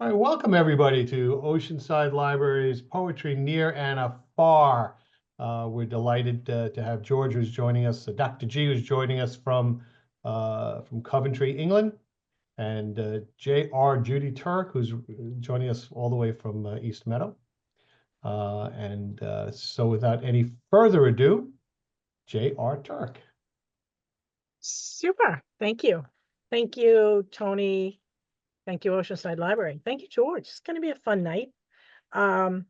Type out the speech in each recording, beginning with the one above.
All right, welcome everybody to Oceanside Library's Poetry Near and Afar. We're delighted to have George who's joining us, Dr. G who's joining us from Coventry, England, and J.R. Judy Turk who's joining us all the way from East Meadow. So without any further ado, J.R. Turk. Super. Thank you. Thank you, Tony. Thank you, Oceanside Library. Thank you, George. It's going to be a fun night. So I'm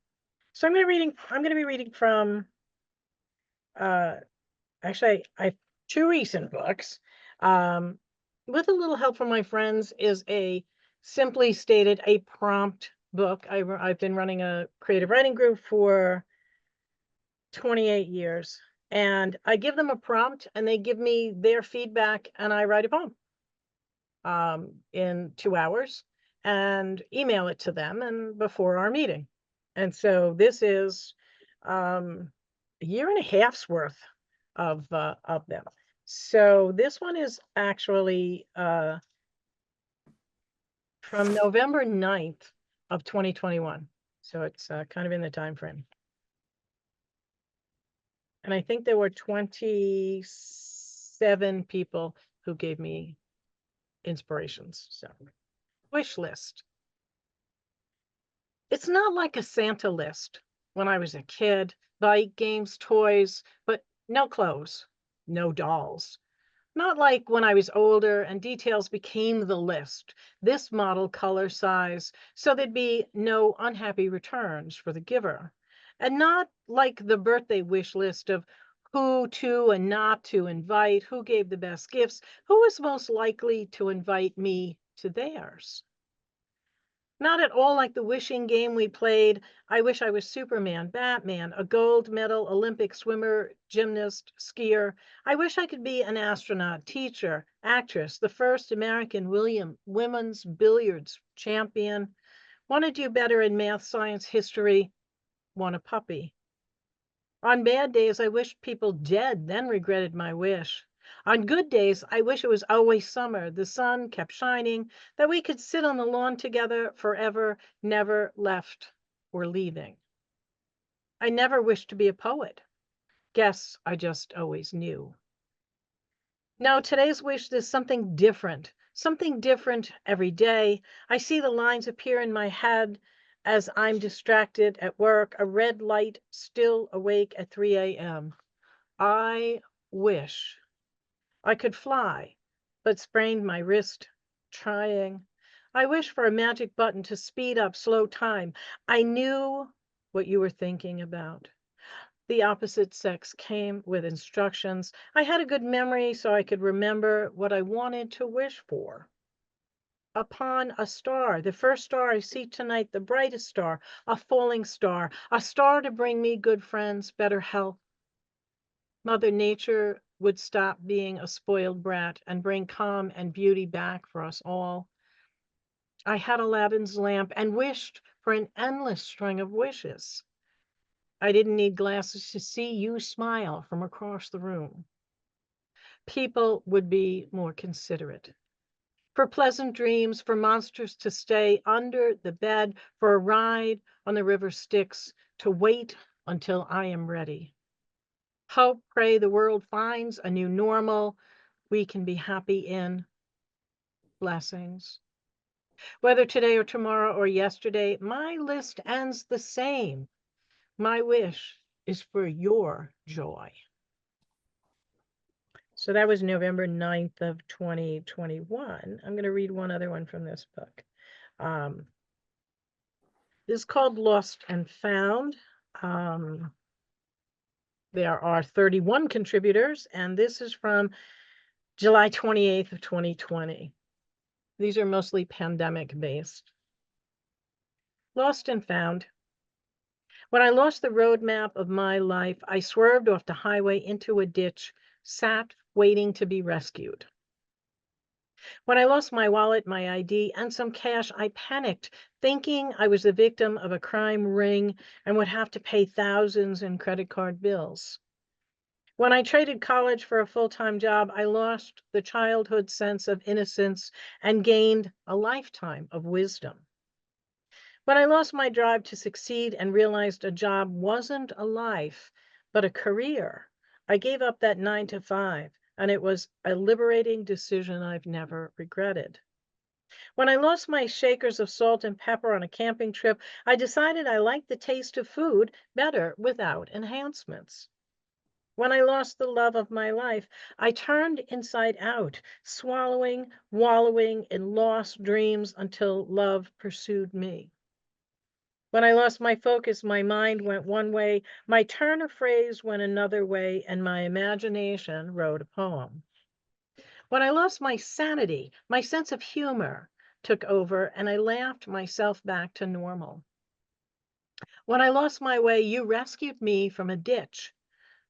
going to be reading from actually I have two recent books. With a little help from my friends is a simply stated a prompt book. I've been running a creative writing group for 28 years, and I give them a prompt and they give me their feedback and I write a poem in 2 hours and email it to them and before our meeting. And so this is a year and a half's worth of them. So this one is actually from November 9th of 2021. So it's kind of in the time frame. And I think there were 27 people who gave me inspirations. So wish list. It's not like a Santa list when I was a kid, bike, games, toys, but no clothes, no dolls. Not like when I was older and details became the list, this model, color, size, so there'd be no unhappy returns for the giver. And not like the birthday wish list of who to and not to invite, who gave the best gifts, who was most likely to invite me to theirs. Not at all like the wishing game we played. I wish I was Superman, Batman, a gold medal Olympic swimmer, gymnast, skier. I wish I could be an astronaut, teacher, actress, the first American women's billiards champion. Want to do better in math, science, history. Want a puppy. On bad days, I wished people dead, then regretted my wish. On good days, I wish it was always summer, the sun kept shining, that we could sit on the lawn together forever, never left or leaving. I never wished to be a poet. Guess I just always knew. Now, today's wish is something different every day. I see the lines appear in my head as I'm distracted at work, a red light still awake at 3 a.m. I wish I could fly, but sprained my wrist trying. I wish for a magic button to speed up slow time. I knew what you were thinking about. The opposite sex came with instructions. I had a good memory so I could remember what I wanted to wish for. Upon a star, the first star I see tonight, the brightest star, a falling star, a star to bring me good friends, better health. Mother Nature would stop being a spoiled brat and bring calm and beauty back for us all. I had Aladdin's lamp and wished for an endless string of wishes. I didn't need glasses to see you smile from across the room. People would be more considerate. For pleasant dreams, for monsters to stay under the bed, for a ride on the river Styx, to wait until I am ready. Hope, pray the world finds a new normal we can be happy in. Blessings. Whether today or tomorrow or yesterday, my list ends the same. My wish is for your joy. So that was November 9th of 2021. I'm going to read one other one from this book. This is called Lost and Found. There are 31 contributors, and this is from July 28th of 2020. These are mostly pandemic based. Lost and Found. When I lost the roadmap of my life, I swerved off the highway into a ditch, sat waiting to be rescued. When I lost my wallet, my ID, and some cash, I panicked, thinking I was the victim of a crime ring and would have to pay thousands in credit card bills. When I traded college for a full-time job, I lost the childhood sense of innocence and gained a lifetime of wisdom. When I lost my drive to succeed and realized a job wasn't a life, but a career, I gave up that 9 to 5, and it was a liberating decision I've never regretted. When I lost my shakers of salt and pepper on a camping trip, I decided I liked the taste of food better without enhancements. When I lost the love of my life, I turned inside out, swallowing, wallowing in lost dreams until love pursued me. When I lost my focus, my mind went one way, my turn of phrase went another way, and my imagination wrote a poem. When I lost my sanity, my sense of humor took over, and I laughed myself back to normal. When I lost my way, you rescued me from a ditch,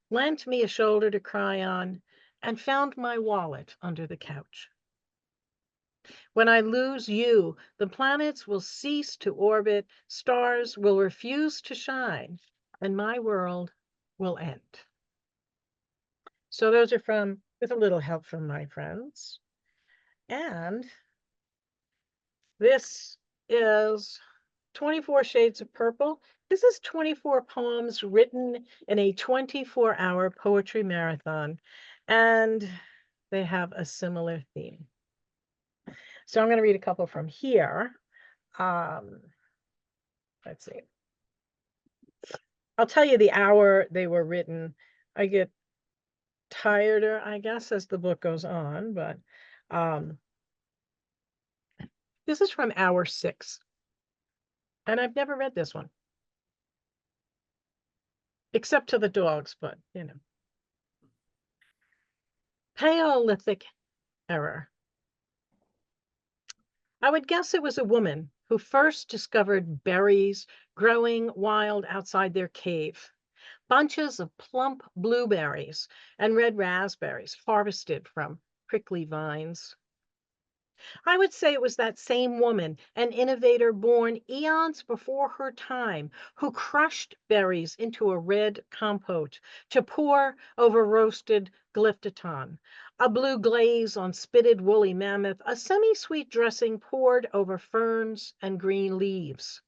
lent me a shoulder to cry on, and found my wallet under the couch. When I lose you, the planets will cease to orbit, stars will refuse to shine, and my world will end. So those are from, with a little help from my friends. And this is 24 Shades of Purple. This is 24 poems written in a 24-hour poetry marathon, and they have a similar theme. So I'm going to read a couple from here. Let's see. I'll tell you the hour they were written. I get tireder, I guess, as the book goes on, but this is from hour 6. And I've never read this one. Except to the dogs, but you know. Paleolithic era. I would guess it was a woman who first discovered berries growing wild outside their cave. Bunches of plump blueberries and red raspberries harvested from prickly vines. I would say it was that same woman, an innovator born eons before her time, who crushed berries into a red compote to pour over roasted glyptoton, a blue glaze on spitted woolly mammoth, a semi-sweet dressing poured over ferns and green leaves.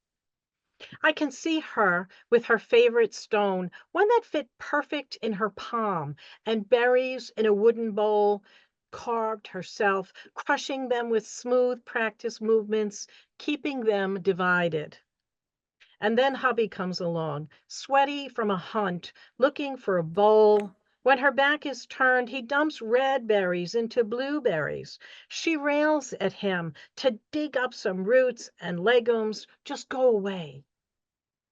I can see her with her favorite stone, one that fit perfect in her palm, and berries in a wooden bowl, carved herself, crushing them with smooth practice movements, keeping them divided. And then hubby comes along, sweaty from a hunt, looking for a bowl. When her back is turned, he dumps red berries into blueberries. She rails at him to dig up some roots and legumes. Just go away.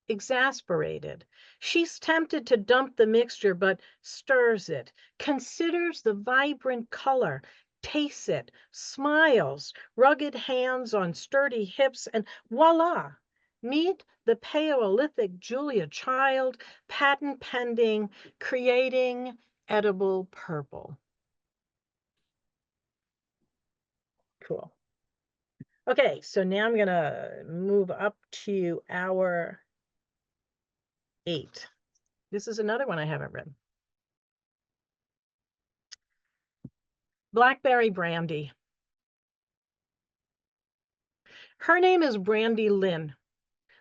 Exasperated, she's tempted to dump the mixture, but stirs it, considers the vibrant color, tastes it, smiles, rugged hands on sturdy hips, and voila! Meet the Paleolithic Julia Child, patent pending, creating edible purple. Cool. Okay, so now I'm gonna move up to hour 8. This is another one I haven't read. Blackberry Brandy. Her name is Brandy Lynn.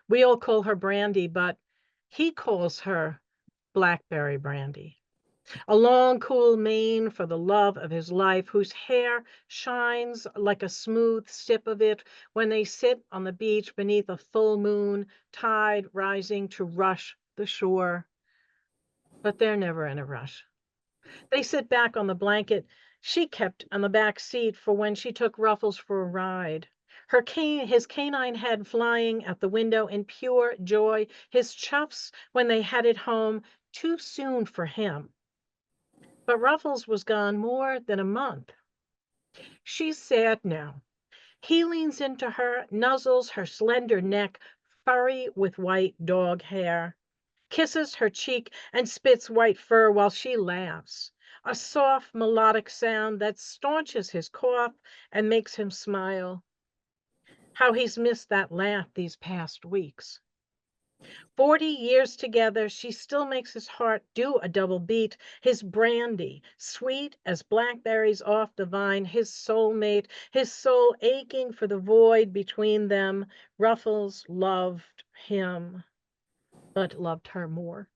We all call her Brandy, but he calls her Blackberry Brandy. A long, cool mane for the love of his life, whose hair shines like a smooth sip of it when they sit on the beach beneath a full moon, tide rising to rush the shore. But they're never in a rush. They sit back on the blanket she kept on the back seat for when she took Ruffles for a ride. His canine head flying out the window in pure joy, his chuffs when they headed home, too soon for him. But Ruffles was gone more than a month. She's sad now. He leans into her, nuzzles her slender neck, furry with white dog hair, kisses her cheek and spits white fur while she laughs. A soft melodic sound that staunches his cough and makes him smile. How he's missed that laugh these past weeks. 40 years together, she still makes his heart do a double beat. His brandy, sweet as blackberries off the vine, his soulmate, his soul aching for the void between them. Ruffles loved him, but loved her more.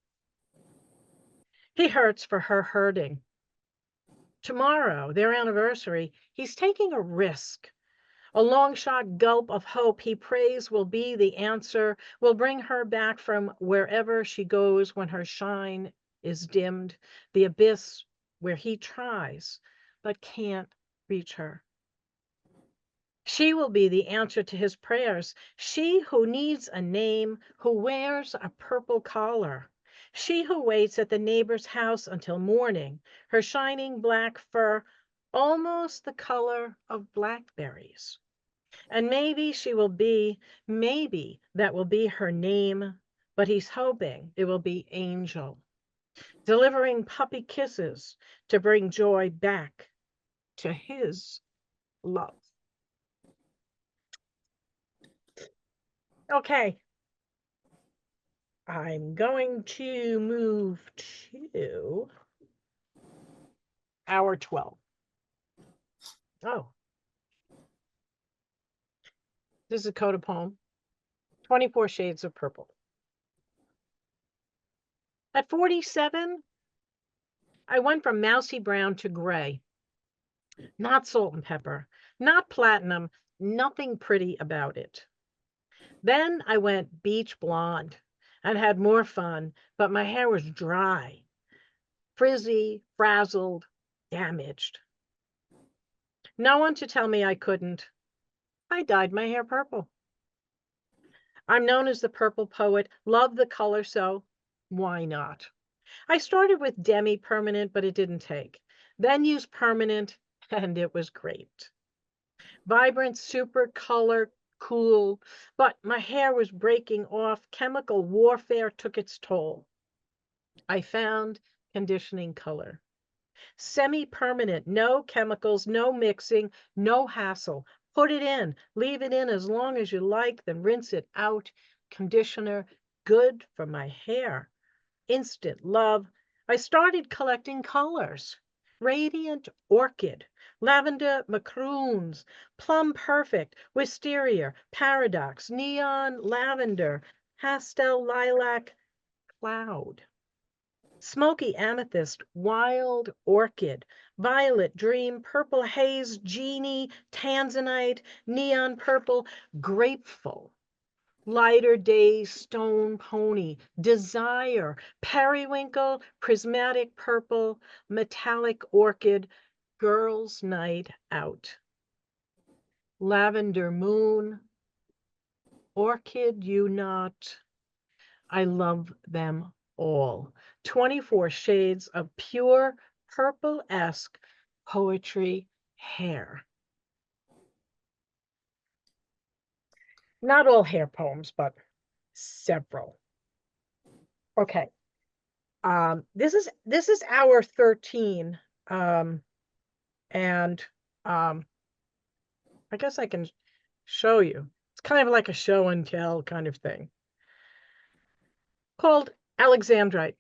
He hurts for her hurting. Tomorrow, their anniversary, he's taking a risk. A long shot gulp of hope he prays will be the answer, will bring her back from wherever she goes when her shine is dimmed, the abyss where he tries but can't reach her. She will be the answer to his prayers, she who needs a name, who wears a purple collar. She who waits at the neighbor's house until morning, her shining black fur almost the color of blackberries. And maybe that will be her name, but he's hoping it will be Angel, delivering puppy kisses to bring joy back to his love. Okay. I'm going to move to hour 12. Oh. This is a coda poem, 24 Shades of Purple. At 47, I went from mousy brown to gray. Not salt and pepper, not platinum, nothing pretty about it. Then I went beach blonde and had more fun, but my hair was dry, frizzy, frazzled, damaged. No one to tell me I couldn't. I dyed my hair purple. I'm known as the purple poet, love the color, so why not? I started with demi-permanent, but it didn't take. Then used permanent, and it was great. Vibrant, super color, cool, but my hair was breaking off. Chemical warfare took its toll. I found conditioning color. Semi-permanent, no chemicals, no mixing, no hassle. Put it in, leave it in as long as you like, then rinse it out. Conditioner, good for my hair. Instant love. I started collecting colors. Radiant orchid, lavender macaroons, plum perfect, wisteria, paradox, neon lavender, pastel lilac, cloud. Smoky amethyst, wild orchid, violet dream, purple haze, genie, tanzanite, neon purple, grapeful, lighter days, stone pony, desire, periwinkle, prismatic purple, metallic orchid, girls' night out. Lavender moon, orchid you not. I love them all. 24 shades of pure purple-esque poetry hair. Not all hair poems, but several. Okay. This is hour 13. And I guess I can show you. It's kind of like a show and tell kind of thing. Called Alexandrite.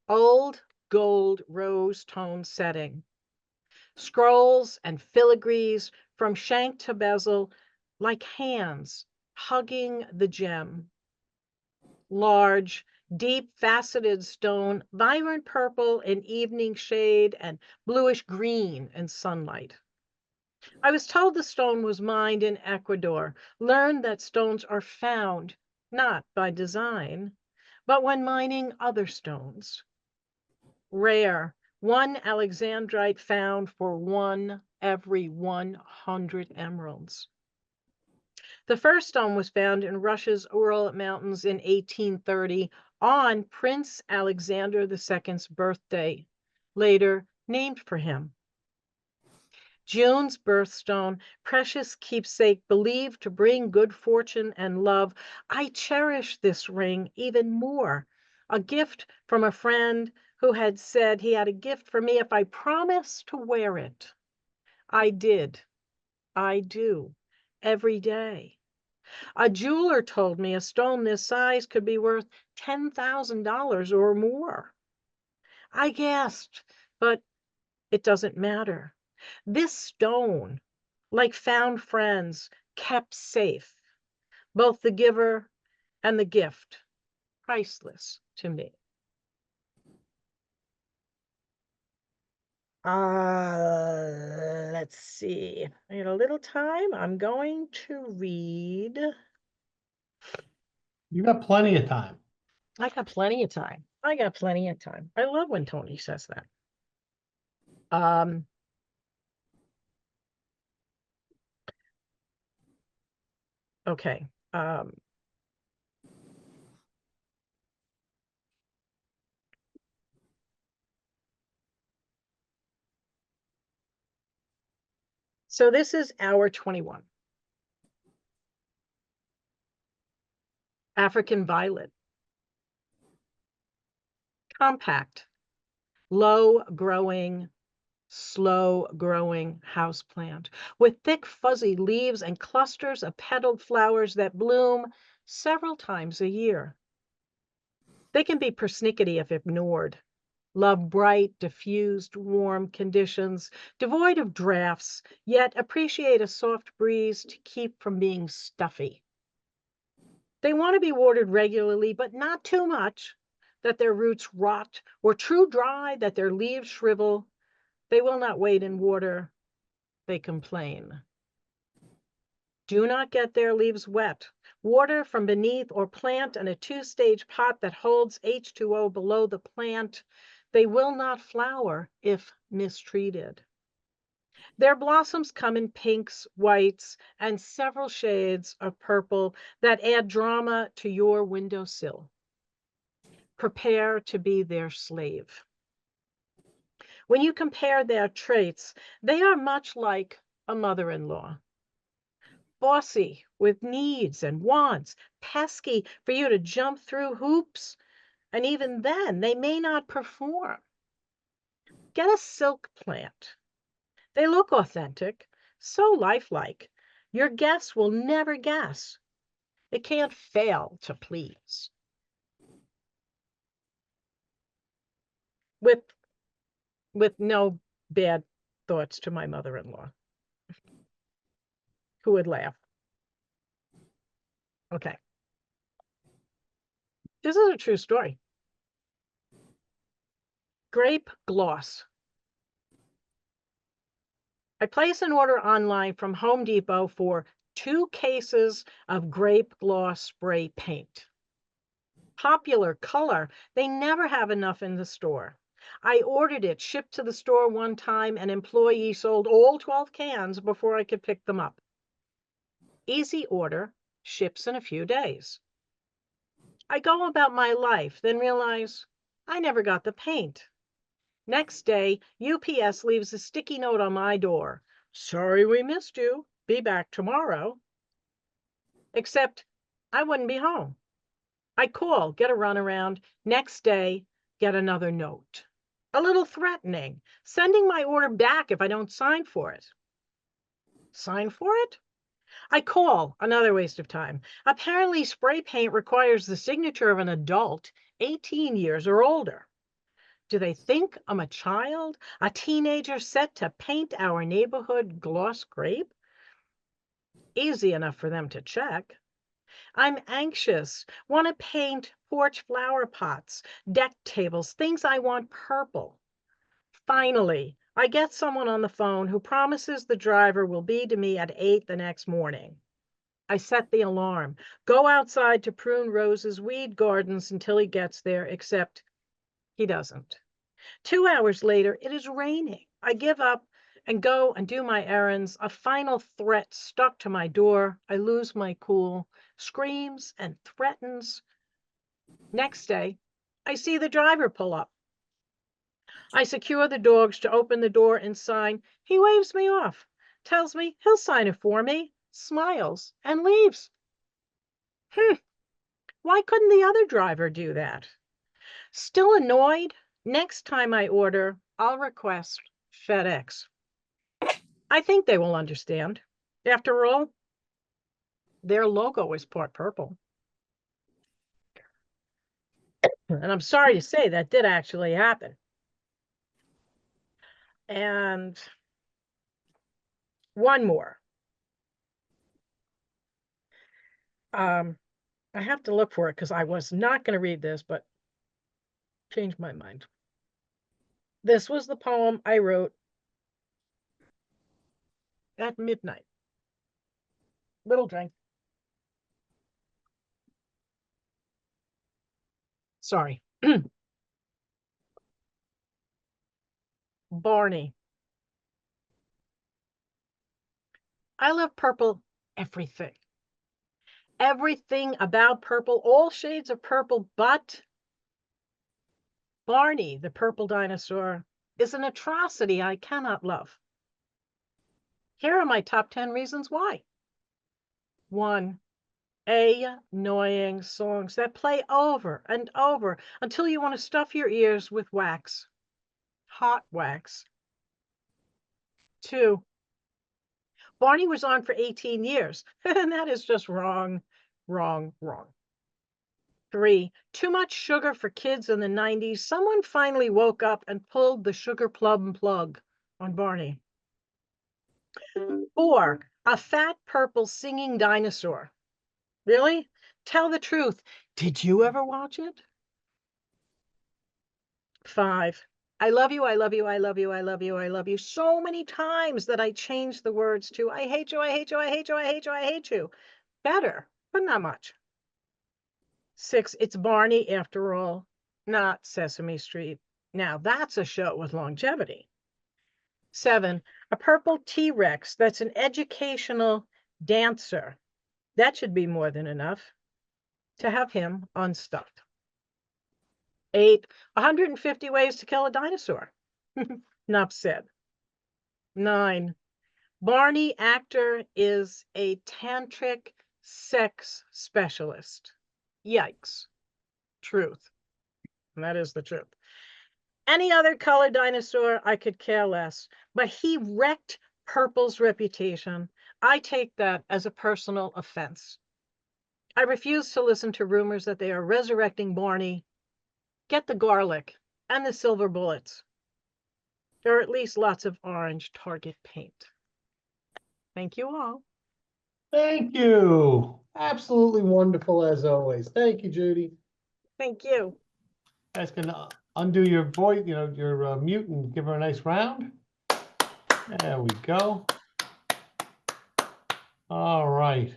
Old gold rose tone setting. Scrolls and filigrees from shank to bezel, like hands hugging the gem. Large, deep faceted stone, vibrant purple in evening shade and bluish green in sunlight. I was told the stone was mined in Ecuador, learned that stones are found not by design, but when mining other stones. Rare, one alexandrite found for one every 100 emeralds. The first stone was found in Russia's Ural Mountains in 1830 on Prince Alexander II's birthday, later named for him. June's birthstone, precious keepsake believed to bring good fortune and love. I cherish this ring even more. A gift from a friend who had said he had a gift for me if I promised to wear it. I did. I do. Every day. A jeweler told me a stone this size could be worth $10,000 or more. I gasped, but it doesn't matter. This stone, like found friends, kept safe, both the giver and the gift, priceless to me. Let's see. I got a little time. I'm going to read. You got plenty of time. I got plenty of time. I got plenty of time. I love when Tony says that. Okay. So this is hour 21. African violet. Compact, low growing, slow growing houseplant with thick fuzzy leaves and clusters of petaled flowers that bloom several times a year. They can be persnickety if ignored. Love bright, diffused, warm conditions, devoid of drafts, yet appreciate a soft breeze to keep from being stuffy. They want to be watered regularly, but not too much, that their roots rot, or too dry that their leaves shrivel. They will not wait in water. They complain. Do not get their leaves wet. Water from beneath or plant in a 2-stage pot that holds H2O below the plant. They will not flower if mistreated. Their blossoms come in pinks, whites, and several shades of purple that add drama to your windowsill. Prepare to be their slave. When you compare their traits, they are much like a mother-in-law. Bossy with needs and wants, pesky for you to jump through hoops, and even then they may not perform. Get a silk plant. They look authentic, so lifelike. Your guests will never guess. It can't fail to please. With no bad thoughts to my mother-in-law, who would laugh. Okay. This is a true story. Grape gloss. I placed an order online from Home Depot for 2 cases of grape gloss spray paint. Popular color, they never have enough in the store. I ordered it shipped to the store one time. An employee sold all 12 cans before I could pick them up. Easy order, ships in a few days. I go about my life, then realize I never got the paint. Next day, UPS leaves a sticky note on my door. Sorry we missed you. Be back tomorrow. Except I wouldn't be home. I call, get a runaround. Next day, get another note. A little threatening, sending my order back if I don't sign for it. Sign for it? I call, another waste of time. Apparently, spray paint requires the signature of an adult, 18 years or older. Do they think I'm a child, a teenager set to paint our neighborhood gloss grape? Easy enough for them to check. I'm anxious, want to paint porch flower pots, deck tables, things I want purple. Finally, I get someone on the phone who promises the driver will be to me at 8 the next morning. I set the alarm, go outside to prune Rose's weed gardens until he gets there, except he doesn't. 2 hours later, it is raining. I give up and go and do my errands. A final threat stuck to my door. I lose my cool, screams and threatens. Next day, I see the driver pull up. I secure the dogs to open the door and sign. He waves me off, tells me he'll sign it for me, smiles, and leaves. Why couldn't the other driver do that? Still annoyed? Next time I order, I'll request FedEx. I think they will understand. After all, Their logo is part purple. And I'm sorry to say that did actually happen. And one more. I have to look for it because I was not going to read this, but changed my mind. This was the poem I wrote at midnight. Little drink. Sorry. Barney. I love purple everything. Everything about purple, all shades of purple, but Barney, the purple dinosaur, is an atrocity I cannot love. Here are my top 10 reasons why. 1, annoying songs that play over and over until you want to stuff your ears with wax, hot wax. 2, Barney was on for 18 years, and that is just wrong, wrong, wrong. 3, too much sugar for kids in the 90s. Someone finally woke up and pulled the sugar plum plug on Barney. 4, a fat purple singing dinosaur. Really? Tell the truth. Did you ever watch it? 5, I love you, I love you, I love you, I love you, I love you so many times that I changed the words to I hate you, I hate you, I hate you, I hate you, I hate you. Better, but not much. 6, it's Barney after all, not Sesame Street. Now that's a show with longevity. 7, a purple T-Rex that's an educational dancer. That should be more than enough to have him unstuffed. 8, 150 ways to kill a dinosaur. Enough said. 9, Barney actor is a tantric sex specialist. Yikes. Truth. And that is the truth. Any other colored dinosaur, I could care less, but he wrecked purple's reputation. I take that as a personal offense. I refuse to listen to rumors that they are resurrecting Barney. Get the garlic and the silver bullets. Or at least lots of orange Target paint. Thank you all. Thank you. Absolutely wonderful as always. Thank you, Judy. Thank you. Guys can undo your voice, your mute, and give her a nice round. There we go. All right.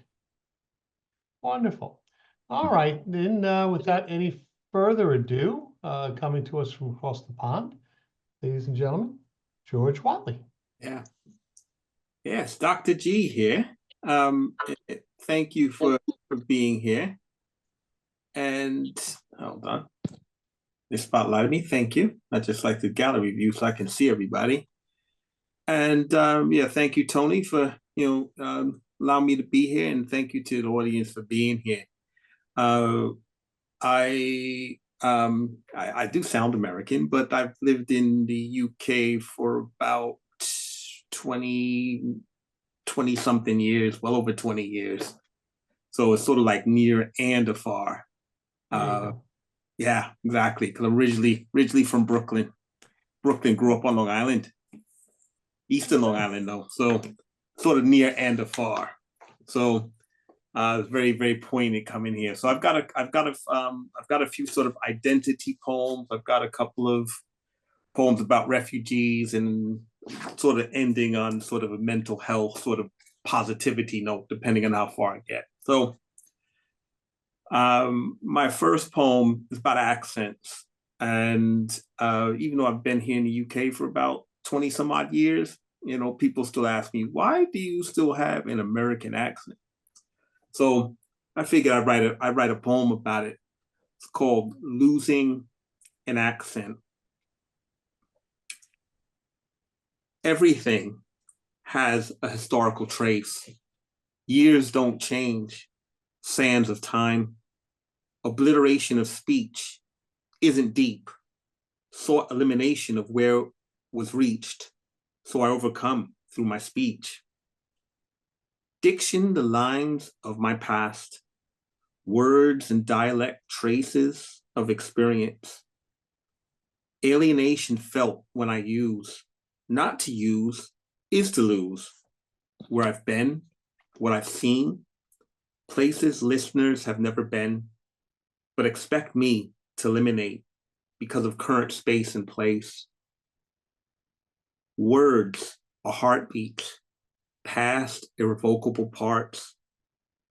Wonderful. All right. Then without any further ado, coming to us from across the pond, ladies and gentlemen, George Watley. Yeah. Yes, Dr. G here. Thank you for being here. And hold on. They spotlighted me. Thank you. I just like the gallery view so I can see everybody. And yeah, thank you, Tony, for allowing me to be here, and thank you to the audience for being here. I do sound American, but I've lived in the UK for about 20 something years, well over 20 years. So it's sort of like near and afar. Yeah, exactly. Because I'm originally from Brooklyn. Grew up on Long Island, Eastern Long Island though. So sort of near and afar. So it's very, very poignant coming here. So I've got a few sort of identity poems. I've got a couple of poems about refugees, and sort of ending on sort of a mental health sort of positivity note, depending on how far I get. So my first poem is about accents. And even though I've been here in the UK for about 20 some odd years, people still ask me, why do you still have an American accent? So I figured I'd write a poem about it. It's called Losing an Accent. Everything has a historical trace. Years don't change, sands of time. Obliteration of speech isn't deep. Sought elimination of where was reached, so I overcome through my speech. Diction, the lines of my past, words and dialect, traces of experience. Alienation felt when I use. Not to use is to lose. Where I've been, what I've seen, places listeners have never been, but expect me to eliminate because of current space and place. Words are heartbeats, past irrevocable parts.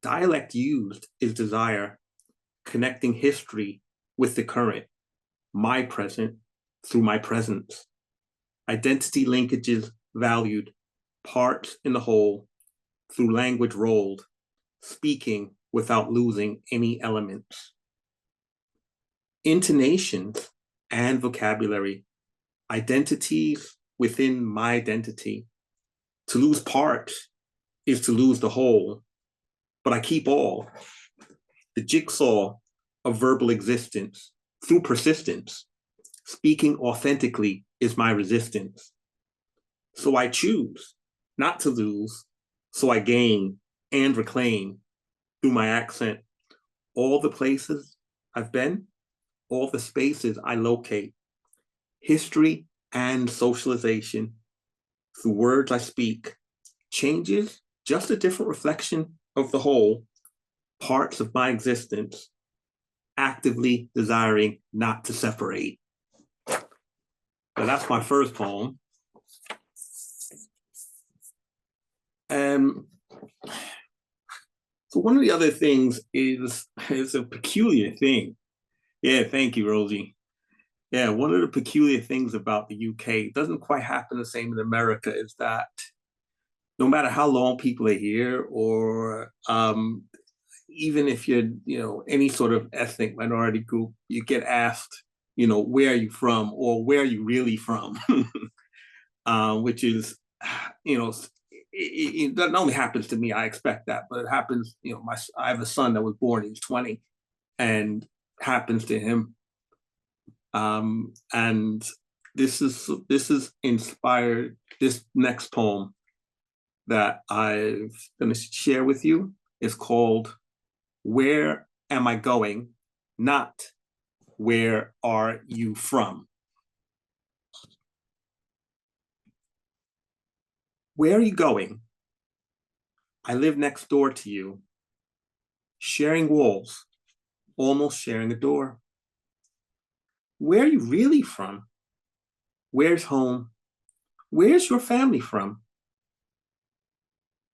Dialect used is desire, connecting history with the current, my present through my presence. Identity linkages valued, parts in the whole, through language rolled, speaking without losing any elements. Intonations and vocabulary, identities within my identity. To lose parts is to lose the whole, but I keep all. The jigsaw of verbal existence through persistence. Speaking authentically is my resistance. So I choose not to lose, so I gain and reclaim through my accent all the places I've been, all the spaces I locate, history and socialization through words I speak, changes just a different reflection of the whole, parts of my existence, actively desiring not to separate. So that's my first poem. So one of the other things is a peculiar thing. Yeah, thank you, Rosie. Yeah, one of the peculiar things about the UK, it doesn't quite happen the same in America, is that no matter how long people are here, or even if you're, any sort of ethnic minority group, you get asked, where are you from, or where are you really from? Which is, it not only happens to me, I expect that, but it happens, I have a son that was born, he's 20, and happens to him. And this is inspired, this next poem that I'm going to share with you is called Where Am I Going? Not Where Are You From? Where are you going? I live next door to you, sharing walls, almost sharing a door. Where are you really from? Where's home? Where's your family from?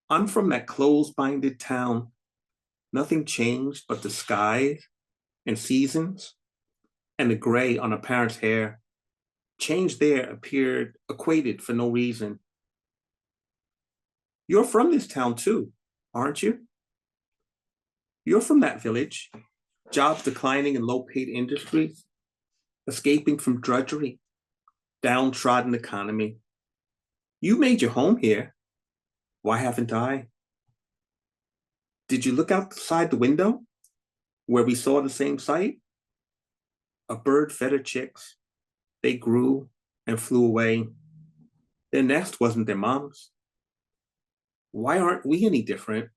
I'm from that closed-minded town. Nothing changed but the skies and seasons and the gray on a parent's hair. Change there appeared equated for no reason. You're from this town too, aren't you? You're from that village, jobs declining in low-paid industries, escaping from drudgery, downtrodden economy. You made your home here. Why haven't I? Did you look outside the window where we saw the same sight? A bird fed her chicks. They grew and flew away. Their nest wasn't their mom's. Why aren't we any different?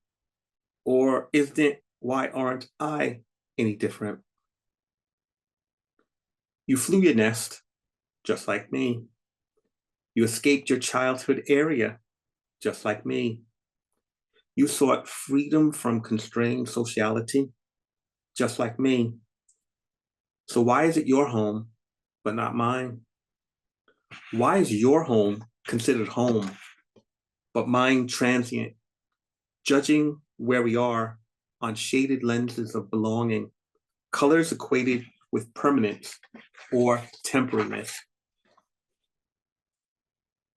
Or is it, why aren't I any different? You flew your nest, just like me. You escaped your childhood area, just like me. You sought freedom from constrained sociality, just like me. So why is it your home, but not mine? Why is your home considered home, but mine transient, judging where we are on shaded lenses of belonging, colors equated with permanence or temporariness?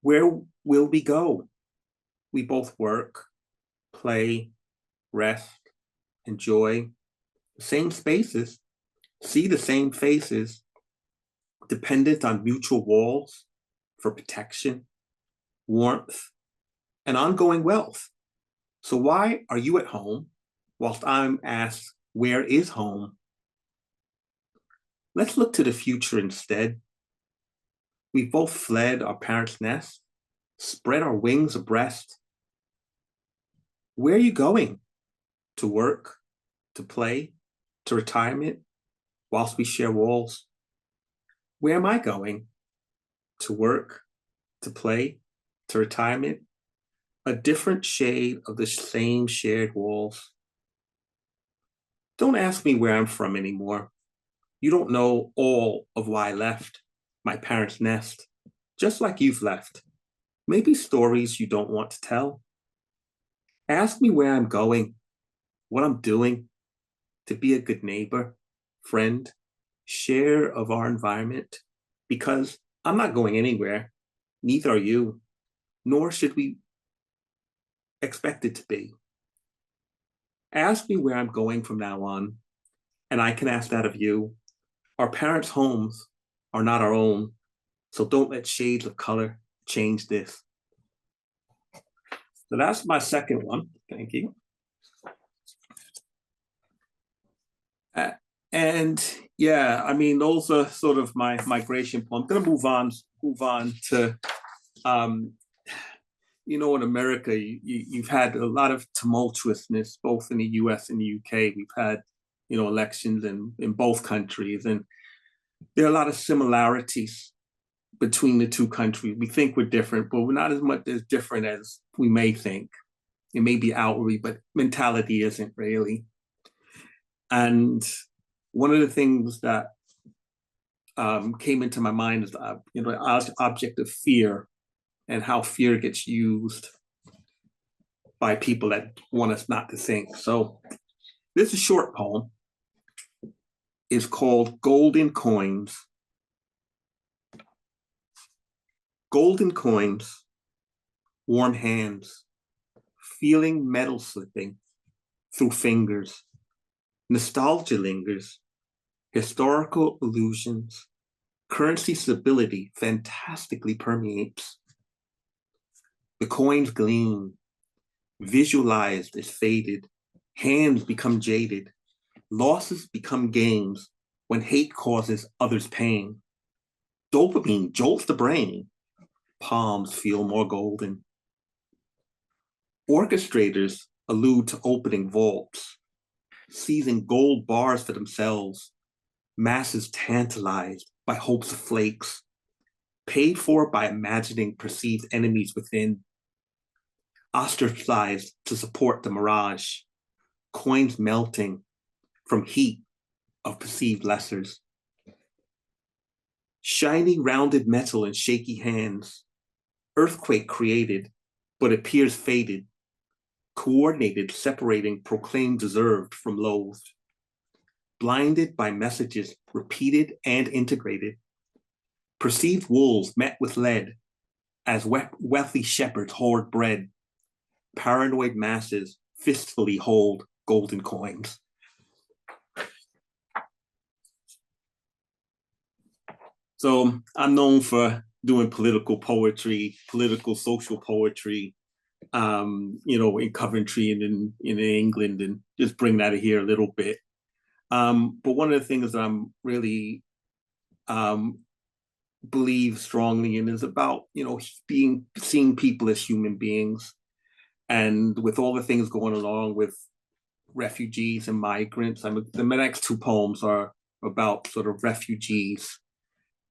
Where will we go? We both work, play, rest, enjoy the same spaces, see the same faces, dependent on mutual walls for protection, warmth, and ongoing wealth. So why are you at home whilst I'm asked, where is home? Let's look to the future instead. We both fled our parents' nest, spread our wings abreast. Where are you going? To work, to play, to retirement, whilst we share walls? Where am I going? To work, to play, to retirement, a different shade of the same shared walls. Don't ask me where I'm from anymore. You don't know all of why I left my parents' nest, just like you've left. Maybe stories you don't want to tell. Ask me where I'm going, what I'm doing, to be a good neighbor, friend, share of our environment, because I'm not going anywhere. Neither are you, nor should we expect it to be. Ask me where I'm going from now on, and I can ask that of you. Our parents' homes are not our own, so don't let shades of color change this. So that's my second one. Thank you. And yeah, I mean, those are sort of my migration poems. I'm gonna move on to, you know, in America, you've had a lot of tumultuousness, both in the US and the UK. We've had, you know, elections in both countries, and there are a lot of similarities between the two countries. We think we're different, but we're not as much as different as we may think. It may be outwardly, but mentality isn't really. And one of the things that came into my mind is, you know, the object of fear and how fear gets used by people that want us not to think. So this is a short poem. It's called Golden Coins. Golden coins, warm hands, feeling metal slipping through fingers. Nostalgia lingers, historical illusions, currency stability fantastically permeates. The coins gleam, visualized as faded, hands become jaded, losses become gains when hate causes others pain. Dopamine jolts the brain, palms feel more golden. Orchestrators allude to opening vaults, seizing gold bars for themselves, masses tantalized by hopes of flakes, paid for by imagining perceived enemies within, ostracized to support the mirage, coins melting from heat of perceived lessers. Shiny rounded metal in shaky hands, earthquake created, but appears faded, coordinated separating proclaimed deserved from loathed, blinded by messages repeated and integrated, perceived wolves met with lead as wealthy shepherds hoard bread, paranoid masses fistfully hold golden coins. So I'm known for doing political poetry, political social poetry, you know, in Coventry and in England, and just bring that here a little bit. But one of the things that I'm really believe strongly in is about, you know, seeing people as human beings. And with all the things going along with refugees and migrants, the next two poems are about sort of refugees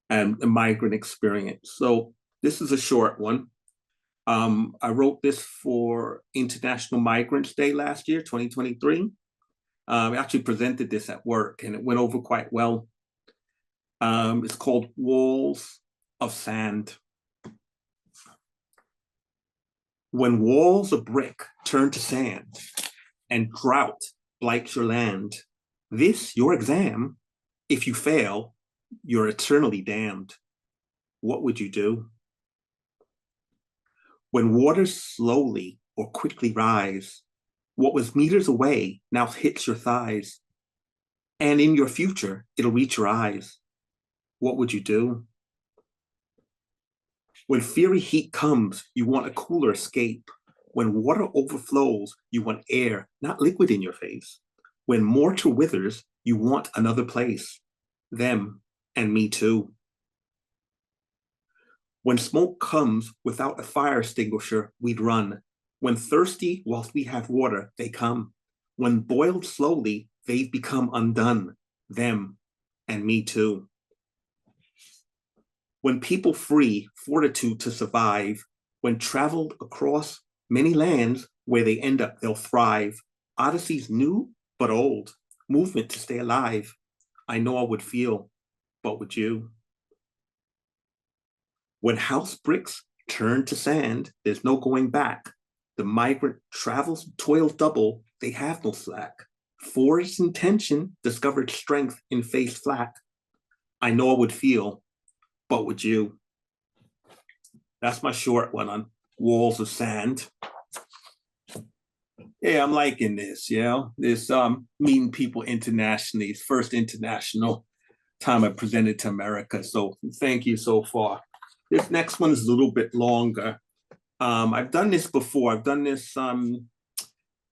and the migrant experience. So this is a short one. I wrote this for International Migrants Day last year, 2023. I actually presented this at work and it went over quite well. It's called Walls of Sand. When walls of brick turn to sand and drought blights your land, this your exam. If you fail, you're eternally damned. What would you do? When waters slowly or quickly rise, what was meters away now hits your thighs, and in your future, it'll reach your eyes. What would you do? When fiery heat comes, you want a cooler escape. When water overflows, you want air, not liquid in your face. When mortar withers, you want another place. Them and me too. When smoke comes without a fire extinguisher, we'd run. When thirsty, whilst we have water, they come. When boiled slowly, they've become undone, them and me too. When people free fortitude to survive, when traveled across many lands where they end up, they'll thrive. Odysseys new but old, movement to stay alive. I know I would feel, but would you? When house bricks turn to sand, there's no going back. The migrant travels, toils double, they have no slack. Forest intention discovered strength in face flat. I know I would feel, but would you? That's my short one on Walls of Sand. Yeah, I'm liking this, this meeting people internationally. It's first international time I presented to America. So thank you so far. This next one is a little bit longer. I've done this before. I've done this on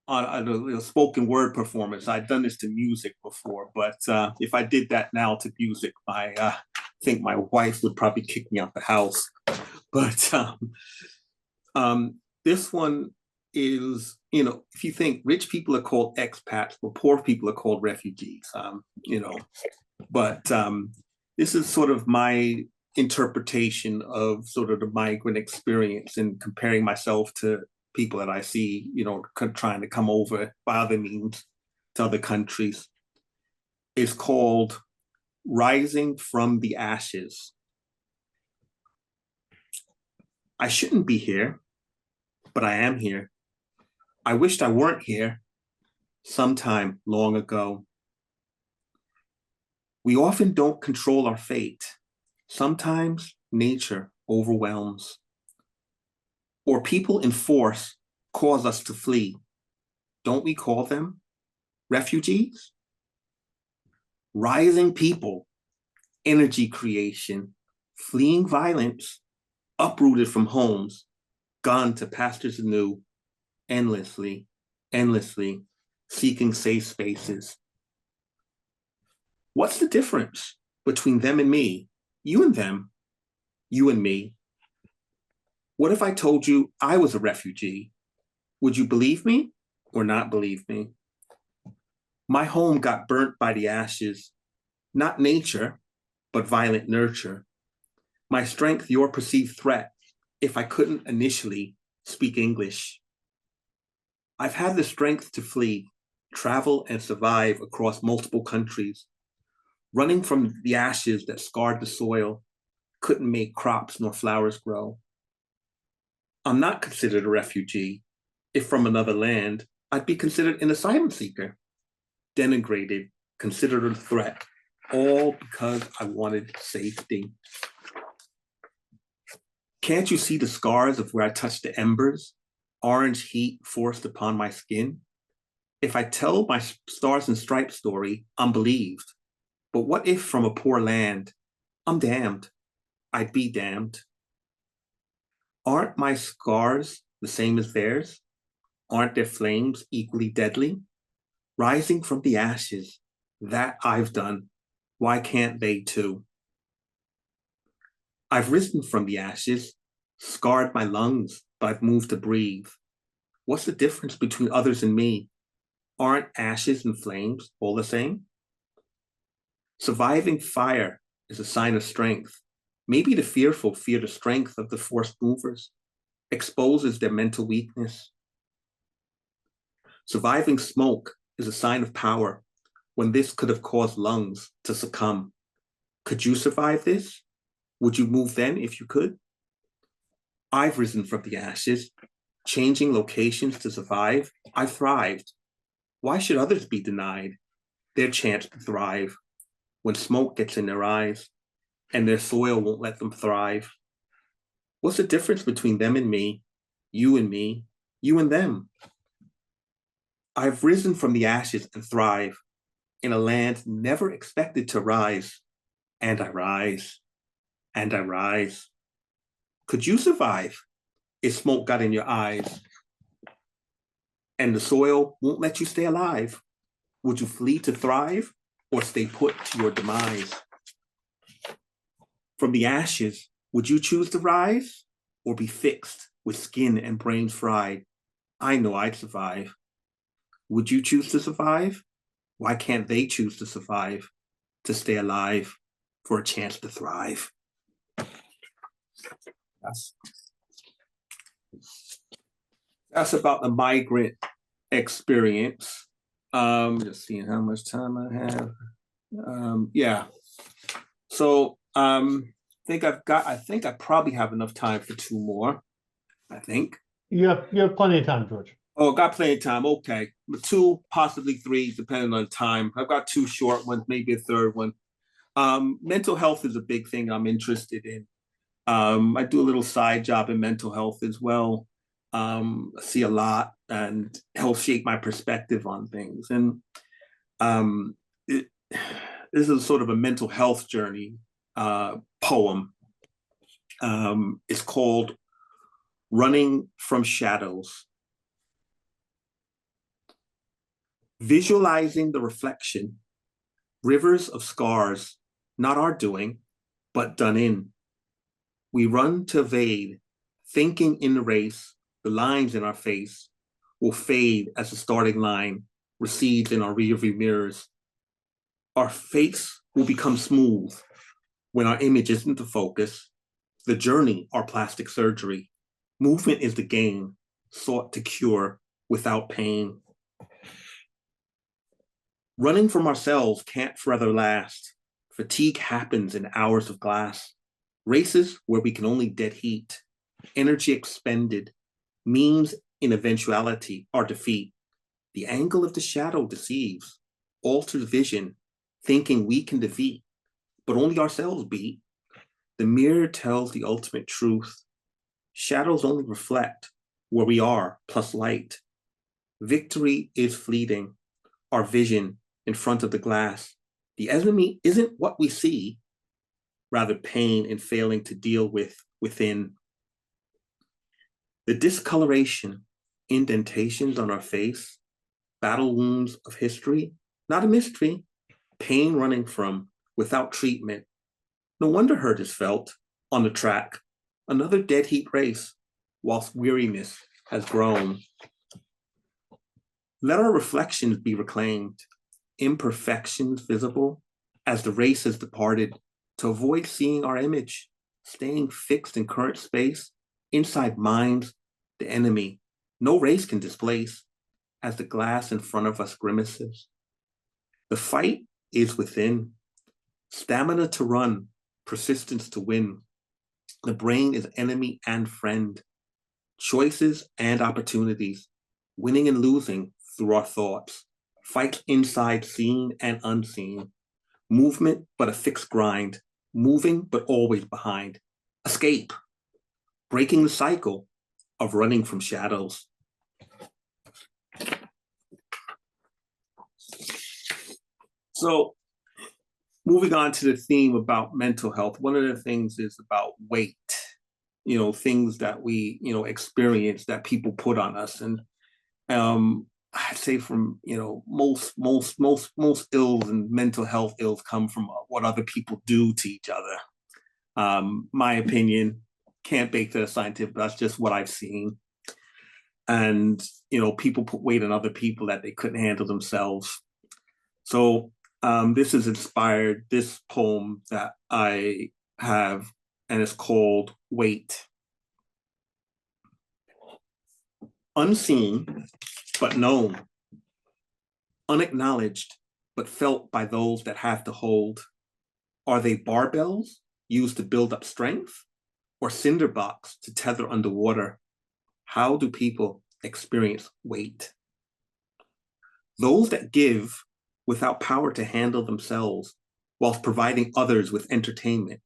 a spoken word performance. I've done this to music before, but if I did that now to music, I think my wife would probably kick me out the house. But this one is, if you think rich people are called expats, or poor people are called refugees, but this is sort of my interpretation of sort of the migrant experience and comparing myself to people that I see, trying to come over by other means to other countries. It's called Rising from the Ashes. I shouldn't be here, but I am here. I wished I weren't here sometime long ago. We often don't control our fate. Sometimes nature overwhelms, or people in force cause us to flee. Don't we call them refugees? Rising people, energy creation, fleeing violence, uprooted from homes, gone to pastures anew, endlessly, seeking safe spaces. What's the difference between them and me? You and them, you and me. What if I told you I was a refugee? Would you believe me or not believe me? My home got burnt by the ashes, not nature, but violent nurture. My strength, your perceived threat, if I couldn't initially speak English. I've had the strength to flee, travel and survive across multiple countries, running from the ashes that scarred the soil, couldn't make crops nor flowers grow. I'm not considered a refugee. If from another land, I'd be considered an asylum seeker, denigrated, considered a threat, all because I wanted safety. Can't you see the scars of where I touched the embers? Orange heat forced upon my skin? If I tell my stars and stripes story, I'm believed. But what if from a poor land, I'm damned? I'd be damned. Aren't my scars the same as theirs? Aren't their flames equally deadly? Rising from the ashes, that I've done, why can't they too? I've risen from the ashes, scarred my lungs, but I've moved to breathe. What's the difference between others and me? Aren't ashes and flames all the same? Surviving fire is a sign of strength. Maybe the fearful fear the strength of the forced movers, exposes their mental weakness. Surviving smoke is a sign of power, when this could have caused lungs to succumb. Could you survive this? Would you move then if you could? I've risen from the ashes, changing locations to survive. I've thrived. Why should others be denied their chance to thrive when smoke gets in their eyes and their soil won't let them thrive? What's the difference between them and me, you and them? I've risen from the ashes and thrive in a land never expected to rise, and I rise, and I rise. Could you survive if smoke got in your eyes and the soil won't let you stay alive? Would you flee to thrive or stay put to your demise? From the ashes, would you choose to rise or be fixed with skin and brains fried? I know I'd survive. Would you choose to survive? Why can't they choose to survive, to stay alive, for a chance to thrive? That's about the migrant experience. Just seeing how much time I have. Yeah. So I think I probably have enough time for two more. I think. You have plenty of time, George. Oh, got plenty of time. Okay. Two, possibly three, depending on time. I've got two short ones, maybe a third one. Mental health is a big thing I'm interested in. I do a little side job in mental health as well. I see a lot and help shape my perspective on things. And this is sort of a mental health journey poem. It's called Running from Shadows. Visualizing the reflection, rivers of scars, not our doing, but done in. We run to evade, thinking in the race, the lines in our face will fade as the starting line recedes in our rearview mirrors. Our face will become smooth when our image isn't the focus, the journey, our plastic surgery. Movement is the game sought to cure without pain. Running from ourselves can't forever last. Fatigue happens in hours of glass. Races where we can only dead heat. Energy expended means in eventuality our defeat. The angle of the shadow deceives, alters vision, thinking we can defeat, but only ourselves beat. The mirror tells the ultimate truth. Shadows only reflect where we are plus light. Victory is fleeting. Our vision in front of the glass. The enemy isn't what we see, rather pain in failing to deal with within. The discoloration, indentations on our face, battle wounds of history, not a mystery, pain running from without treatment. No wonder hurt is felt on the track, another dead heat race, whilst weariness has grown. Let our reflections be reclaimed, imperfections visible as the race has departed, to avoid seeing our image, staying fixed in current space, inside minds, the enemy, no race can displace, as the glass in front of us grimaces. The fight is within, stamina to run, persistence to win. The brain is enemy and friend, choices and opportunities, winning and losing through our thoughts, fights inside seen and unseen, movement but a fixed grind, moving but always behind, escape, breaking the cycle of running from shadows. So moving on to the theme about mental health, one of the things is about weight, things that we, experience that people put on us. And I'd say from, most ills and mental health ills come from what other people do to each other. My opinion, can't bake that scientific, but that's just what I've seen. And, people put weight on other people that they couldn't handle themselves. So this has inspired this poem that I have, and it's called Weight. Unseen, but known. Unacknowledged, but felt by those that have to hold. Are they barbells used to build up strength, or cinder blocks to tether underwater? How do people experience weight? Those that give without power to handle themselves, whilst providing others with entertainment.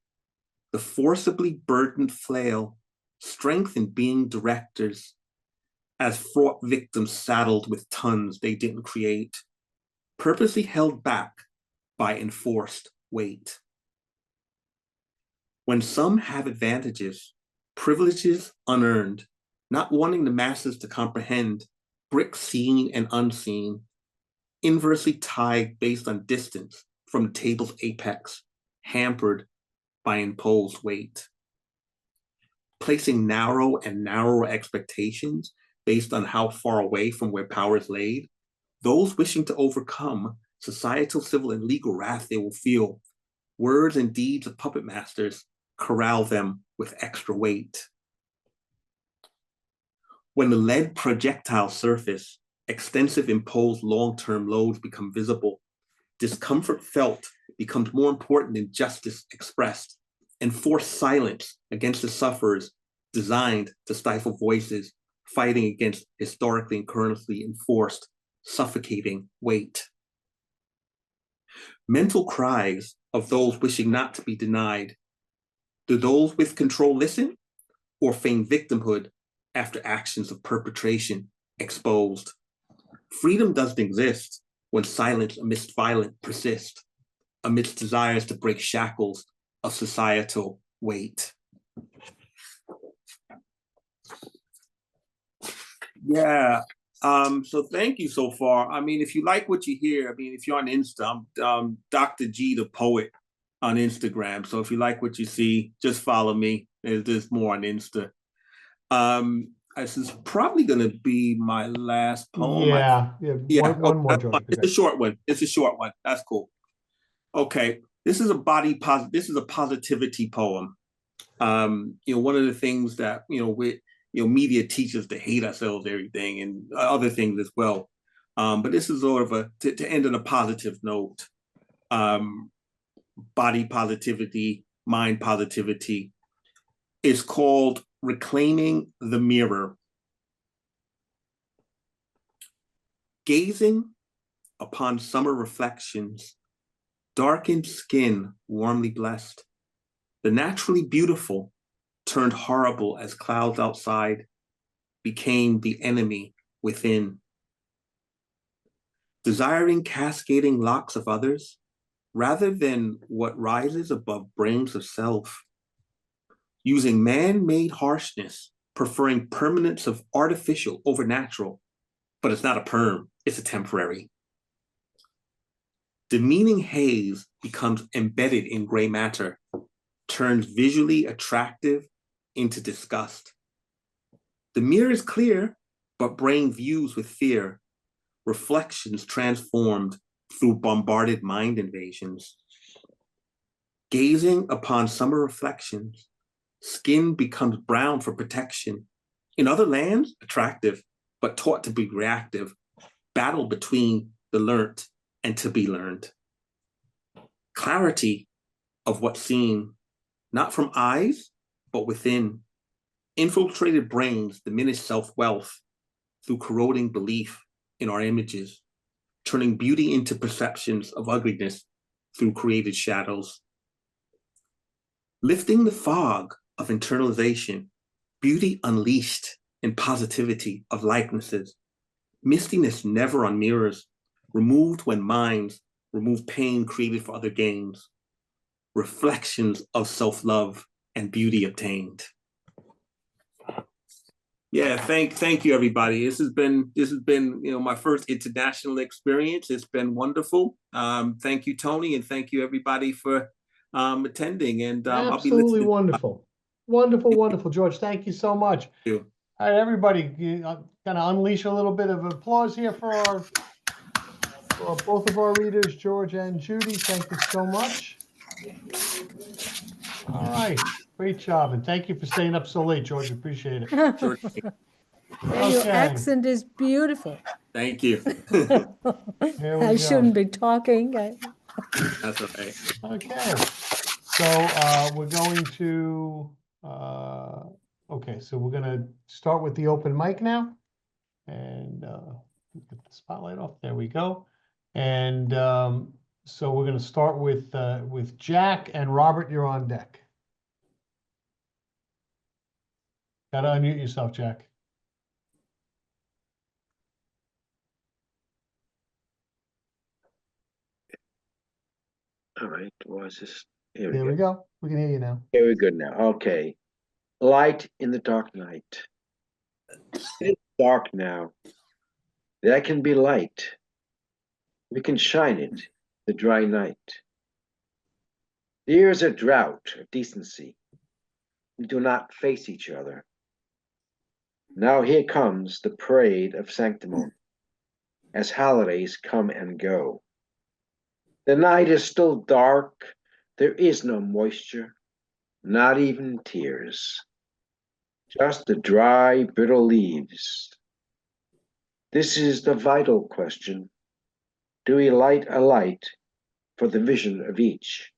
The forcibly burdened flail, strength in being directors, as fraught victims saddled with tons they didn't create, purposely held back by enforced weight. When some have advantages, privileges unearned, not wanting the masses to comprehend, bricks seen and unseen, inversely tied based on distance from the table's apex, hampered by imposed weight. Placing narrow and narrower expectations based on how far away from where power is laid, those wishing to overcome societal, civil, and legal wrath they will feel, words and deeds of puppet masters corral them with extra weight. When the lead projectiles surface, extensive imposed long-term loads become visible. Discomfort felt becomes more important than justice expressed, and forced silence against the sufferers designed to stifle voices fighting against historically and currently enforced suffocating weight. Mental cries of those wishing not to be denied. Do those with control listen or feign victimhood after actions of perpetration exposed? Freedom doesn't exist when silence amidst violence persists, amidst desires to break shackles of societal weight. Yeah, so thank you so far. I mean, if you like what you hear, I mean, if you're on Insta, I'm Dr. G the Poet on Instagram. So if you like what you see, just follow me. There's more on Insta. This is probably going to be my last poem. Yeah. One more, George. It's a short one. It's a short one. That's cool. Okay, this is a positivity poem. One of the things that media teaches to hate ourselves, everything, and other things as well. But this is sort of to end on a positive note. Body positivity, mind positivity. It's called Reclaiming the Mirror. Gazing upon summer reflections, darkened skin warmly blessed, the naturally beautiful turned horrible as clouds outside became the enemy within. Desiring cascading locks of others, rather than what rises above brains of self. Using man-made harshness, preferring permanence of artificial over natural, but it's not a perm, it's a temporary. Demeaning haze becomes embedded in gray matter, turns visually attractive into disgust. The mirror is clear, but brain views with fear, reflections transformed through bombarded mind invasions. Gazing upon summer reflections, skin becomes brown for protection. In other lands, attractive, but taught to be reactive, battle between the learnt and to be learned. Clarity of what's seen, not from eyes, but within. Infiltrated brains diminish self-wealth through corroding belief in our images, turning beauty into perceptions of ugliness through created shadows. Lifting the fog of internalization, beauty unleashed in positivity of likenesses, mistiness never on mirrors, removed when minds remove pain created for other gains, reflections of self-love and beauty obtained. Yeah, thank you, everybody. This has been my first international experience. It's been wonderful. Thank you, Tony, and thank you, everybody, for attending. And Absolutely I'll be listening. Wonderful, George. Thank you so much. Thank you. All right, everybody, kind of unleash a little bit of applause here for both of our readers, George and Judy. Thank you so much. All right, great job, and thank you for staying up so late, George. Appreciate it. Sure. Your accent is beautiful. Thank you. I shouldn't be talking. That's okay. Okay, so we're going to so we're going to start with the open mic now, and get the spotlight off. There we go. And so we're going to start with Jack and Robert. You're on deck. Got to unmute yourself, Jack. All right, was this? There we go. We can hear you now. Here we're good now. Okay. Light in the dark night. It's dark now. There can be light. We can shine it, the dry night. The years are drought of decency. We do not face each other. Now here comes the parade of sanctimony, as holidays come and go. The night is still dark, there is no moisture, not even tears, just the dry, brittle leaves. This is the vital question. Do we light a light for the vision of each?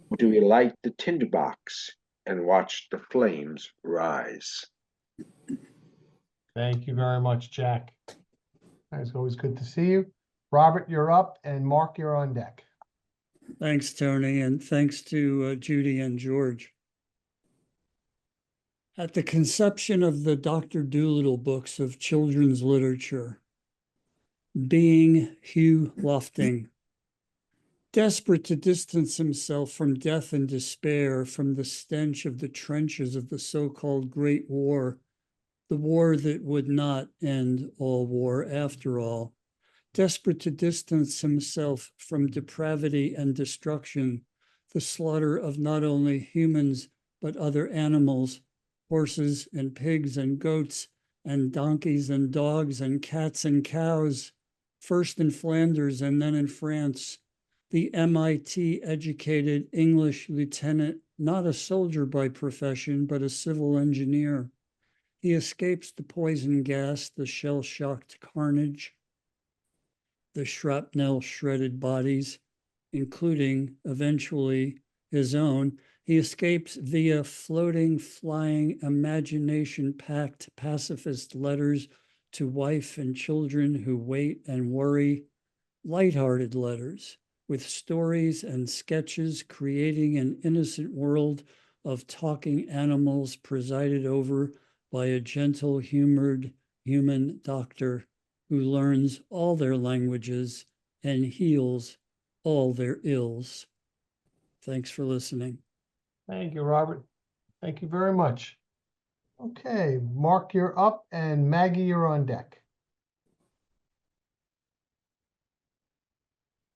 Or do we light the tinderbox and watch the flames rise? Thank you very much, Jack. It's always good to see you. Robert, you're up, and Mark, you're on deck. Thanks, Tony, and thanks to Judy and George. At the conception of the Dr. Dolittle books of children's literature, being Hugh Lofting, desperate to distance himself from death and despair, from the stench of the trenches of the so-called Great War, the war that would not end all war after all, desperate to distance himself from depravity and destruction, the slaughter of not only humans, but other animals, horses and pigs and goats and donkeys and dogs and cats and cows, first in Flanders and then in France, the MIT-educated English lieutenant, not a soldier by profession, but a civil engineer. He escapes the poison gas, the shell-shocked carnage, the shrapnel-shredded bodies, including, eventually, his own. He escapes via floating, flying, imagination-packed pacifist letters to wife and children who wait and worry, lighthearted letters with stories and sketches creating an innocent world of talking animals presided over by a gentle, humored human doctor who learns all their languages and heals all their ills. Thanks for listening. Thank you, Robert. Thank you very much. Okay, Mark, you're up, and Maggie, you're on deck.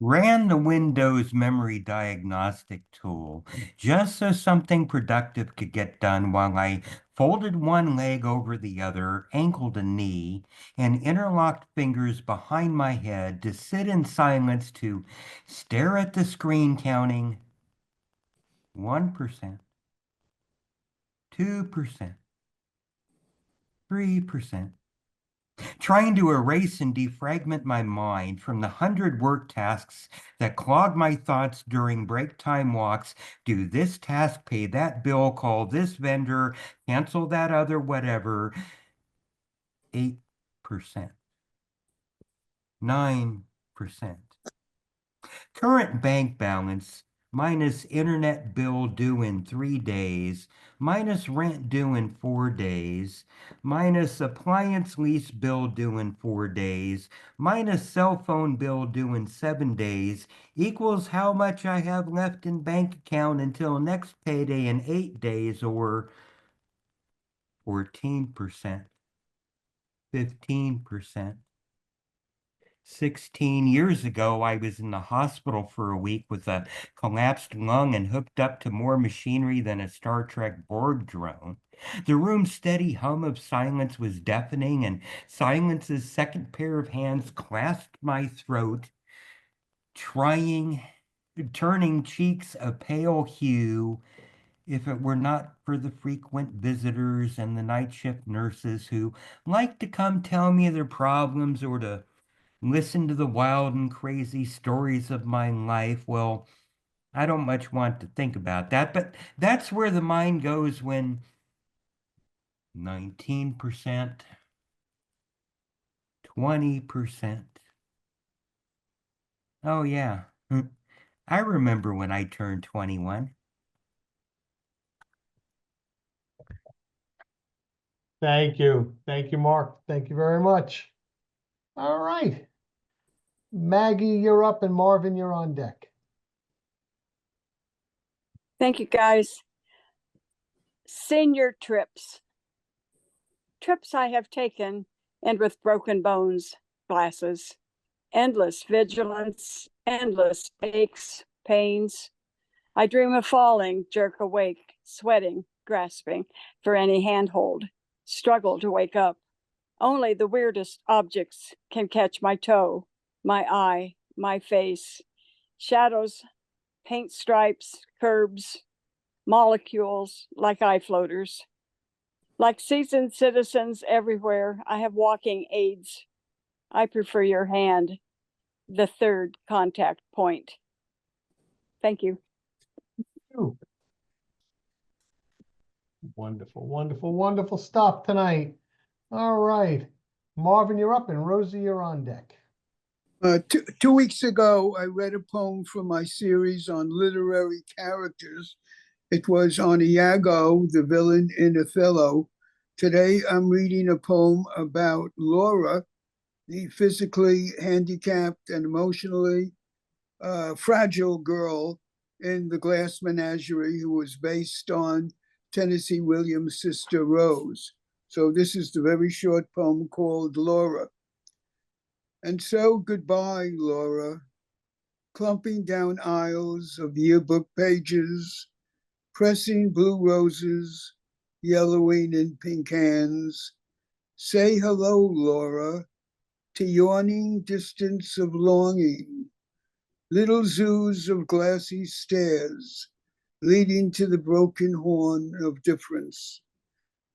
Ran the Windows memory diagnostic tool just so something productive could get done while I folded one leg over the other, ankled a knee, and interlocked fingers behind my head to sit in silence to stare at the screen counting 1%, 2%, 3%. Trying to erase and defragment my mind from the 100 work tasks that clog my thoughts during break time walks. Do this task, pay that bill, call this vendor, cancel that other whatever. 8%. 9%. Current bank balance minus internet bill due in 3 days, minus rent due in 4 days, minus appliance lease bill due in 4 days, minus cell phone bill due in 7 days, equals how much I have left in bank account until next payday in 8 days, or 14%, 15%. 16 years ago, I was in the hospital for a week with a collapsed lung and hooked up to more machinery than a Star Trek Borg drone. The room's steady hum of silence was deafening, and silence's second pair of hands clasped my throat, turning cheeks a pale hue. If it were not for the frequent visitors and the night shift nurses who like to come tell me their problems or to listen to the wild and crazy stories of my life, well, I don't much want to think about that, but that's where the mind goes when 19%, 20%. Oh yeah, I remember when I turned 21. Thank you. Thank you, Mark. Thank you very much. All right. Maggie, you're up, and Marvin, you're on deck. Thank you, guys. Senior trips. Trips I have taken, and with broken bones, glasses, endless vigilance, endless aches, pains. I dream of falling, jerk awake, sweating, grasping for any handhold. struggle to wake up. Only the weirdest objects can catch my toe, my eye, my face. Shadows, paint stripes, curbs, molecules like eye floaters. Like seasoned citizens everywhere, I have walking aids. I prefer your hand, the third contact point. Thank you. Ooh. Wonderful, wonderful, wonderful stuff tonight. All right. Marvin, you're up, and Rosie, you're on deck. 2 weeks ago, I read a poem from my series on literary characters. It was on Iago, the villain in Othello. Today, I'm reading a poem about Laura, the physically handicapped and emotionally fragile girl in The Glass Menagerie, who was based on Tennessee Williams' sister Rose. So this is the very short poem called Laura. And so goodbye, Laura, clumping down aisles of yearbook pages, pressing blue roses, yellowing in pink hands. Say hello, Laura, to yawning distance of longing, little zoos of glassy stairs leading to the broken horn of difference.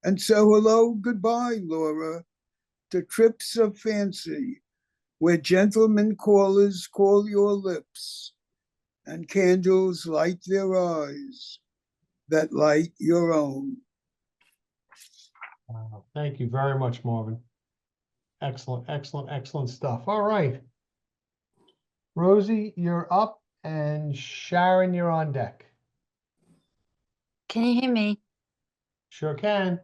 And so hello, goodbye, Laura, to trips of fancy, where gentlemen callers call your lips, and candles light their eyes that light your own. Wow. Thank you very much, Marvin. Excellent, excellent, excellent stuff. All right. Rosie, you're up, and Sharon, you're on deck. Can you hear me? Sure can.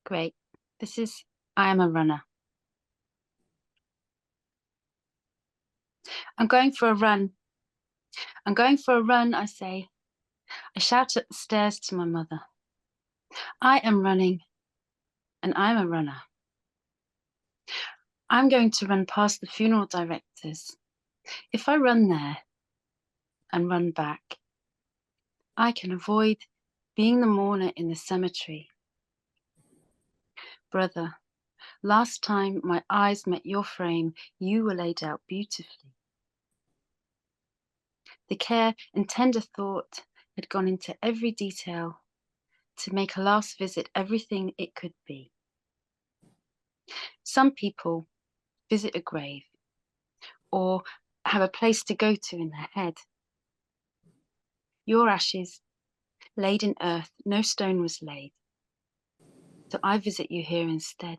Great. This is I Am a Runner. I'm going for a run. I'm going for a run, I say. I shout at the stairs to my mother. I am running, and I'm a runner. I'm going to run past the funeral directors. If I run there and run back, I can avoid being the mourner in the cemetery. Brother, last time my eyes met your frame, you were laid out beautifully. The care and tender thought had gone into every detail to make a last visit everything it could be. Some people visit a grave or have a place to go to in their head. Your ashes, laid in earth, no stone was laid. So I visit you here instead.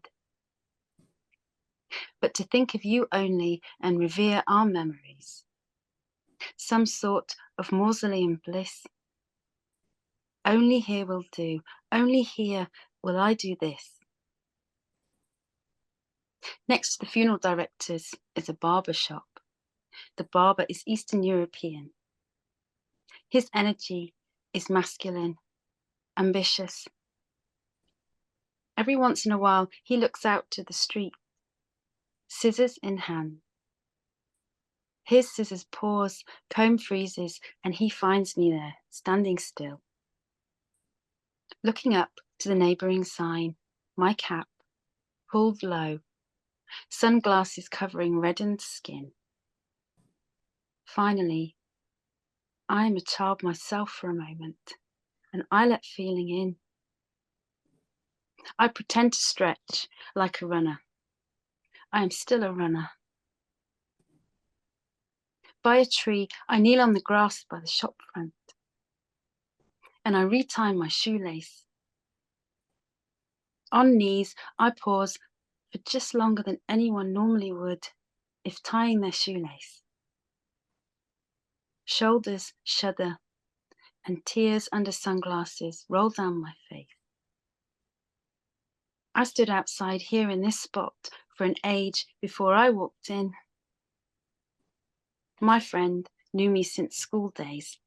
But to think of you only and revere our memories, some sort of mausoleum bliss. Only here will do, only here will I do this. Next to the funeral directors is a barber shop. The barber is Eastern European. His energy is masculine, ambitious. Every once in a while, he looks out to the street, scissors in hand. His scissors pause, comb freezes, and he finds me there, standing still. Looking up to the neighboring sign, my cap pulled low, sunglasses covering reddened skin. Finally, I am a child myself for a moment, and I let feeling in. I pretend to stretch like a runner. I am still a runner. By a tree, I kneel on the grass by the shop front, and I retie my shoelace. On knees, I pause for just longer than anyone normally would if tying their shoelace. Shoulders shudder, and tears under sunglasses roll down my face. I stood outside here in this spot for an age before I walked in. My friend knew me since school days.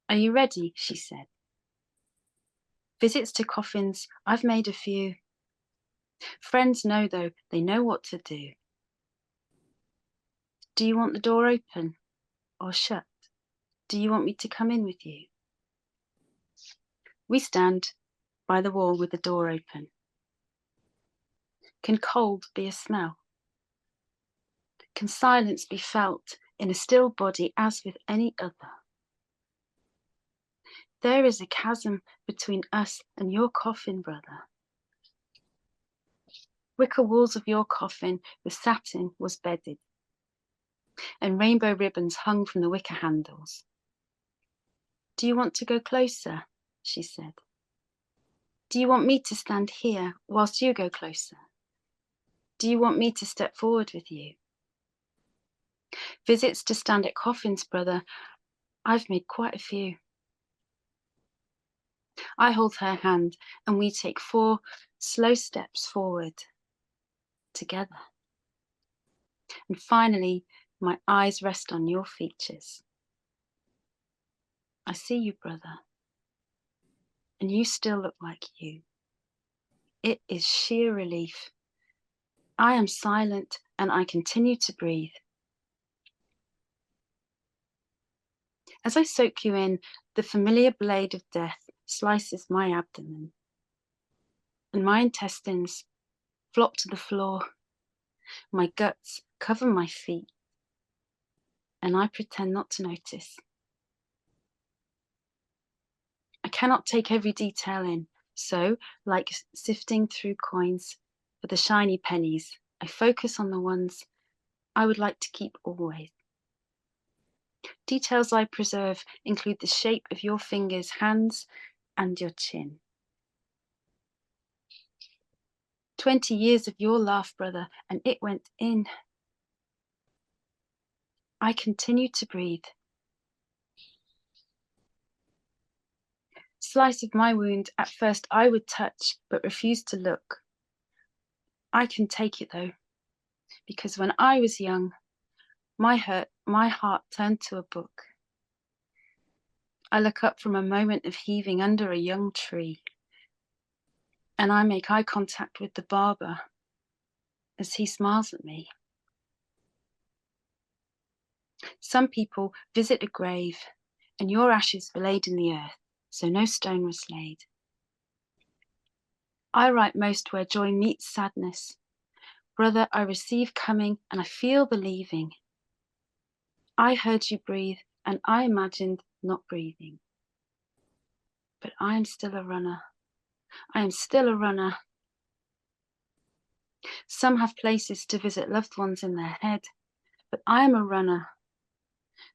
Are you ready? She said. Visits to coffins, I've made a few. Friends know though, they know what to do. Do you want the door open or shut? Do you want me to come in with you? We stand by the wall with the door open? Can cold be a smell? Can silence be felt in a still body as with any other? There is a chasm between us and your coffin, brother. Wicker walls of your coffin with satin was bedded, and rainbow ribbons hung from the wicker handles. Do you want to go closer? She said. Do you want me to stand here whilst you go closer? Do you want me to step forward with you? Visits to stand at coffins, brother, I've made quite a few. I hold her hand and we take 4 slow steps forward together. And finally, my eyes rest on your features. I see you, brother, and you still look like you. It is sheer relief. I am silent and I continue to breathe. As I soak you in, the familiar blade of death slices my abdomen, and my intestines flop to the floor. My guts cover my feet, and I pretend not to notice. I cannot take every detail in, so, like sifting through coins for the shiny pennies, I focus on the ones I would like to keep always. Details I preserve include the shape of your fingers, hands, and your chin. 20 years of your laugh, brother, and it went in. I continue to breathe. Slice of my wound, at first I would touch, but refused to look. I can take it though, because when I was young, my heart turned to a book. I look up from a moment of heaving under a young tree, and I make eye contact with the barber as he smiles at me. Some people visit a grave, and your ashes were laid in the earth, so no stone was laid. I write most where joy meets sadness. Brother, I receive coming, and I feel believing. I heard you breathe, and I imagined not breathing. But I am still a runner. I am still a runner. Some have places to visit loved ones in their head, but I am a runner,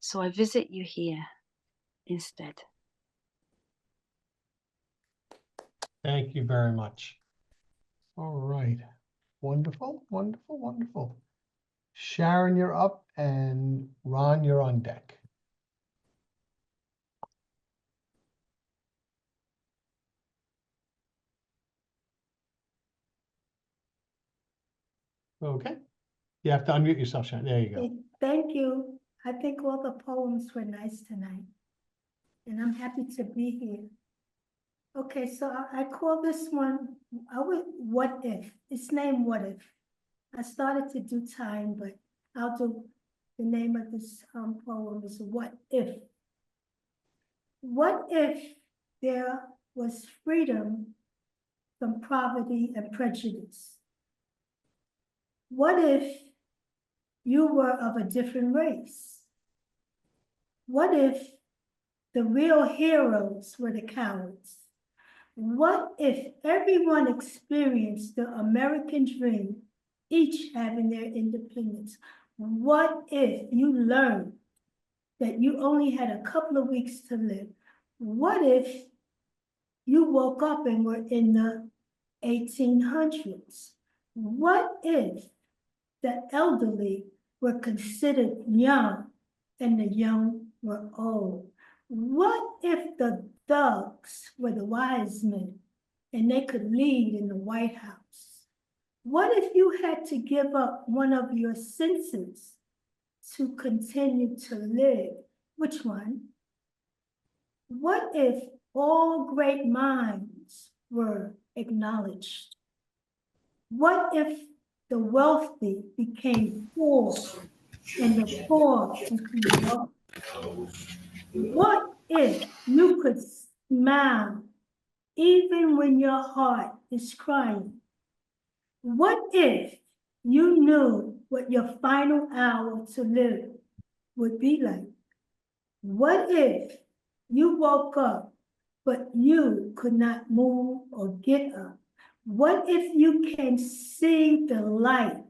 so I visit you here instead. Thank you very much. All right. Wonderful, wonderful, wonderful. Sharon, you're up, and Ron, you're on deck. Okay. You have to unmute yourself, Sharon. There you go. Okay, thank you. I think all the poems were nice tonight, and I'm happy to be here. Okay, so I call this one, What If? It's named What If. I started to do time, but I'll do the name of this poem is What If? What if there was freedom from poverty and prejudice? What if you were of a different race? What if the real heroes were the cowards? What if everyone experienced the American dream, each having their independence? What if you learned that you only had a couple of weeks to live? What if you woke up and were in the 1800s? What if the elderly were considered young and the young were old? What if the thugs were the wise men and they could lead in the White House? What if you had to give up one of your senses to continue to live? Which one? What if all great minds were acknowledged? What if the wealthy became poor and the poor became wealthy? What if you could smile even when your heart is crying? What if you knew what your final hour to live would be like? What if you woke up, but you could not move or get up? What if you can see the light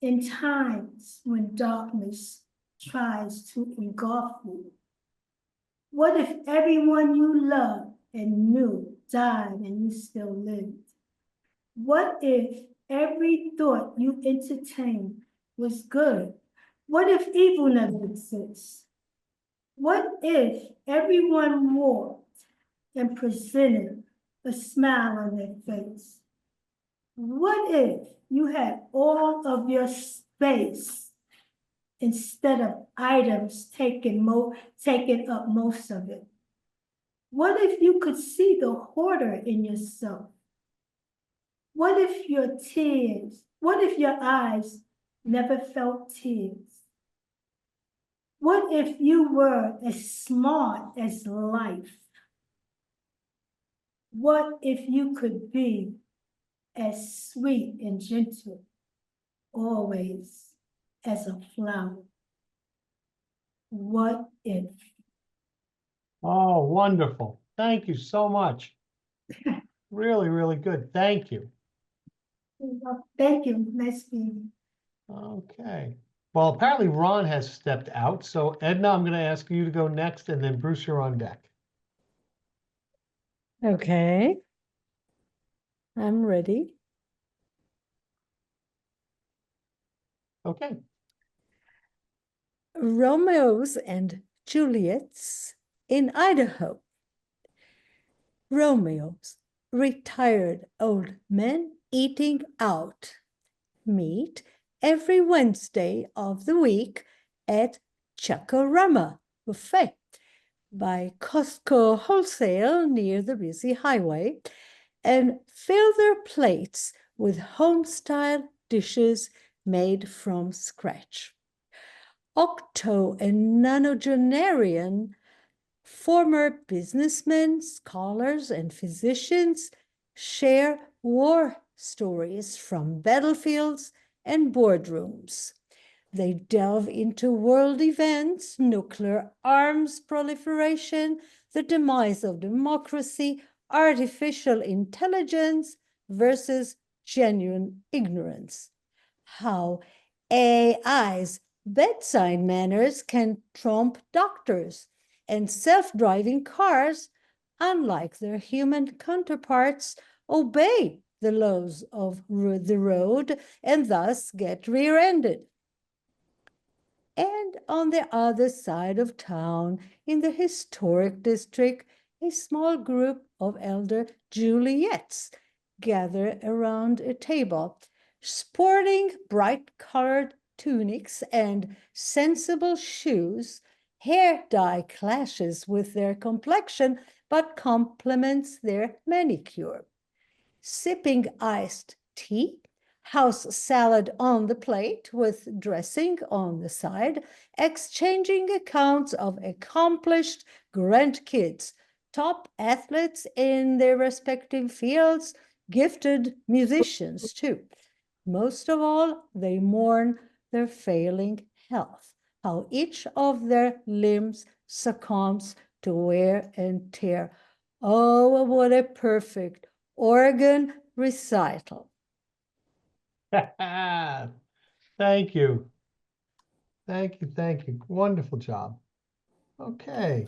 in times when darkness tries to engulf you? What if everyone you loved and knew died and you still lived? What if every thought you entertained was good? What if evil never exists? What if everyone walked and presented a smile on their face? What if you had all of your space instead of items taking up most of it? What if you could see the hoarder in yourself? What if what if your eyes never felt tears? What if you were as smart as life? What if you could be as sweet and gentle, always as a flower? What if? Oh, wonderful. Thank you so much. Really, really good. Thank you. Thank you. Nice meeting you. Okay. Well, apparently Ron has stepped out. So Edna, I'm going to ask you to go next, and then Bruce, you're on deck. Okay. I'm ready. Okay. Romeos and Juliets in Idaho. Romeos, retired old men eating out, meet every Wednesday of the week at Chacorama Buffet by Costco Wholesale near the busy highway and fill their plates with home-style dishes made from scratch. Octogenarian former businessmen, scholars, and physicians share war stories from battlefields and boardrooms. They delve into world events, nuclear arms proliferation, the demise of democracy, artificial intelligence versus genuine ignorance. How AI's bedside manners can trump doctors, and self-driving cars, unlike their human counterparts, obey the laws of the road and thus get rear-ended. And on the other side of town, in the historic district, a small group of elder Juliets gather around a table, sporting bright-colored tunics and sensible shoes. Hair dye clashes with their complexion, but complements their manicure. Sipping iced tea, house salad on the plate with dressing on the side, exchanging accounts of accomplished grandkids, top athletes in their respective fields, gifted musicians too. Most of all, they mourn their failing health, how each of their limbs succumbs to wear and tear. Oh, what a perfect organ recital. Thank you. Thank you. Thank you. Wonderful job. Okay.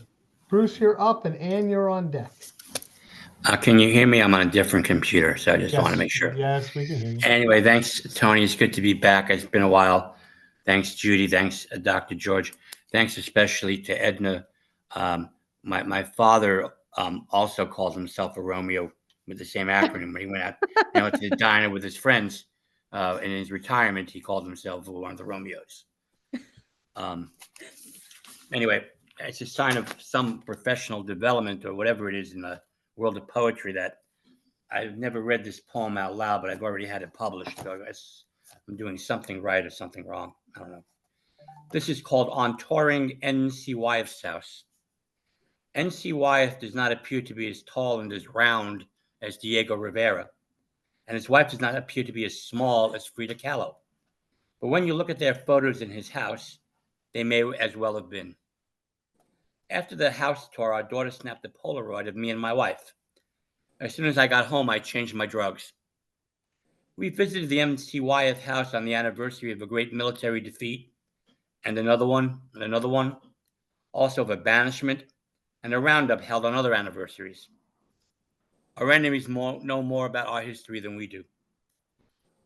Bruce, you're up, and Ann, you're on deck. Can you hear me? I'm on a different computer, so I just want to make sure. Yes, we can hear you. Anyway, thanks, Tony. It's good to be back. It's been a while. Thanks, Judy. Thanks, Dr. George. Thanks especially to Edna. My father also calls himself a Romeo with the same acronym. When he went out to the diner with his friends in his retirement, he called himself one of the Romeos. Anyway, it's a sign of some professional development or whatever it is in the world of poetry that I've never read this poem out loud, but I've already had it published. So I guess I'm doing something right or something wrong. I don't know. This is called On Touring N.C. Wife's House. N.C. Wyeth does not appear to be as tall and as round as Diego Rivera, and his wife does not appear to be as small as Frida Kahlo. But when you look at their photos in his house, they may as well have been. After the house tour, our daughter snapped a Polaroid of me and my wife. As soon as I got home, I changed my drugs. We visited the M.C. Wyeth house on the anniversary of a great military defeat, and another one, also of a banishment, and a roundup held on other anniversaries. Our enemies know more about our history than we do.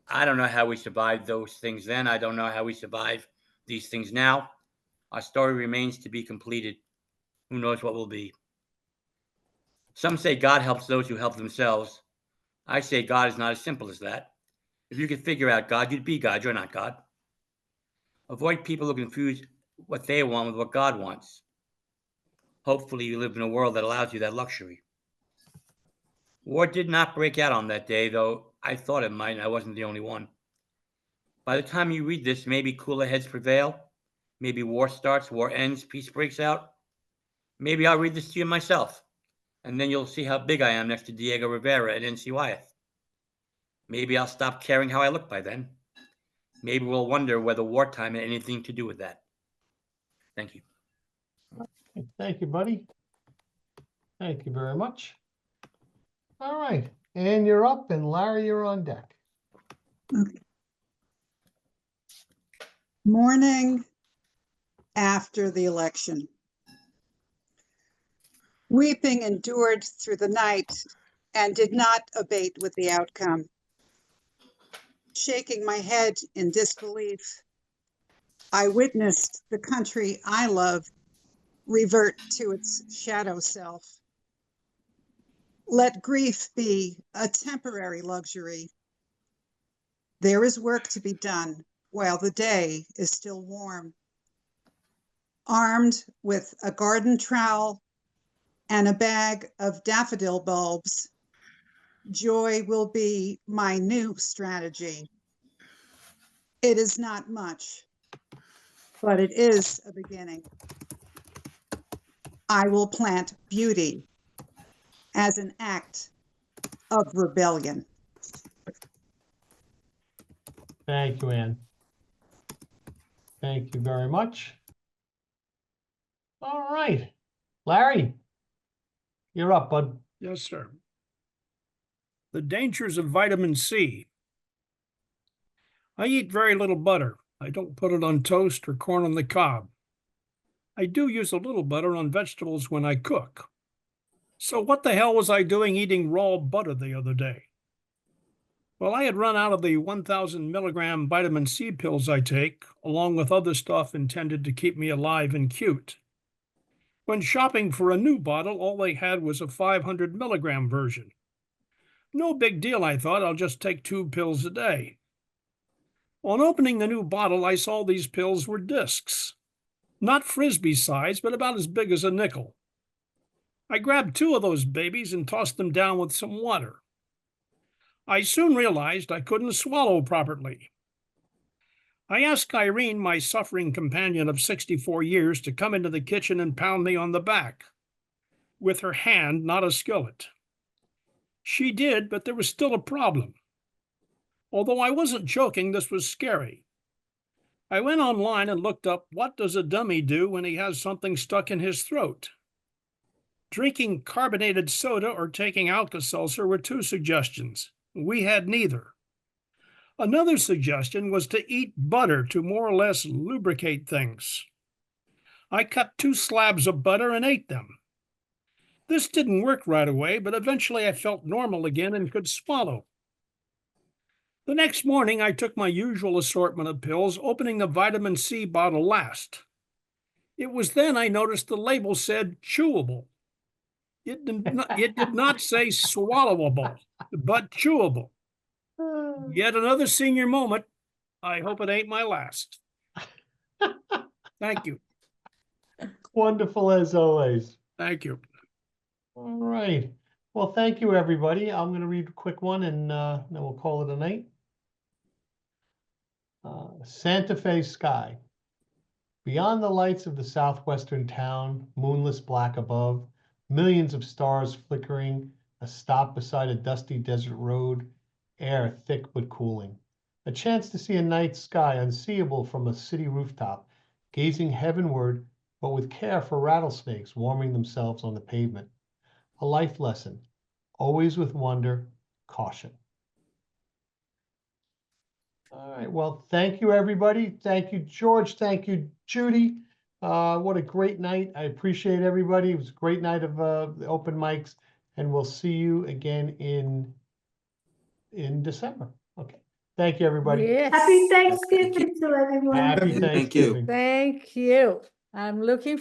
I don't know how we survived those things then. I don't know how we survive these things now. Our story remains to be completed. Who knows what will be? Some say God helps those who help themselves. I say God is not as simple as that. If you could figure out God, you'd be God. You're not God. Avoid people who confuse what they want with what God wants. Hopefully you live in a world that allows you that luxury. War did not break out on that day, though I thought it might, and I wasn't the only one. By the time you read this, maybe cooler heads prevail. Maybe war starts, war ends, peace breaks out. Maybe I'll read this to you myself, and then you'll see how big I am next to Diego Rivera and N.C. Wyeth. Maybe I'll stop caring how I look by then. Maybe we'll wonder whether wartime had anything to do with that. Thank you. Thank you, buddy. Thank you very much. All right, and you're up, and Larry, you're on deck. Okay. Morning after the election. Weeping endured through the night and did not abate with the outcome. Shaking my head in disbelief, I witnessed the country I love revert to its shadow self. Let grief be a temporary luxury. There is work to be done while the day is still warm. Armed with a garden trowel and a bag of daffodil bulbs, joy will be my new strategy. It is not much, but it is a beginning. I will plant beauty as an act of rebellion. Thank you, Ann. Thank you very much. All right, Larry, you're up, bud. Yes, sir. The dangers of vitamin C. I eat very little butter. I don't put it on toast or corn on the cob. I do use a little butter on vegetables when I cook. So what the hell was I doing eating raw butter the other day? Well, I had run out of the 1,000 milligram vitamin C pills I take, along with other stuff intended to keep me alive and cute. When shopping for a new bottle, all they had was a 500 milligram version. No big deal, I thought. I'll just take 2 pills a day. On opening the new bottle, I saw these pills were discs. Not Frisbee size, but about as big as a nickel. I grabbed 2 of those babies and tossed them down with some water. I soon realized I couldn't swallow properly. I asked Irene, my suffering companion of 64 years, to come into the kitchen and pound me on the back. With her hand, not a skillet. She did, but there was still a problem. Although I wasn't joking, this was scary. I went online and looked up, what does a dummy do when he has something stuck in his throat? Drinking carbonated soda or taking Alka-Seltzer were 2 suggestions. We had neither. Another suggestion was to eat butter to more or less lubricate things. I cut 2 slabs of butter and ate them. This didn't work right away, but eventually I felt normal again and could swallow. The next morning, I took my usual assortment of pills, opening the vitamin C bottle last. It was then I noticed the label said chewable. It did not say swallowable, but chewable. Yet another senior moment. I hope it ain't my last. Thank you. Wonderful as always. Thank you. All right. Well, thank you, everybody. I'm going to read a quick one, and then we'll call it a night. Santa Fe sky. Beyond the lights of the southwestern town, moonless black above, millions of stars flickering, a stop beside a dusty desert road, air thick but cooling. A chance to see a night sky unseeable from a city rooftop, gazing heavenward, but with care for rattlesnakes warming themselves on the pavement. A life lesson, always with wonder, caution. All right, well, thank you, everybody. Thank you, George. Thank you, Judy. What a great night. I appreciate everybody. It was a great night of the open mics, and we'll see you again in December. Okay. Thank you, everybody. Yes. Happy Thanksgiving to everyone. Happy Thank you. Thanksgiving. Thank you. I'm looking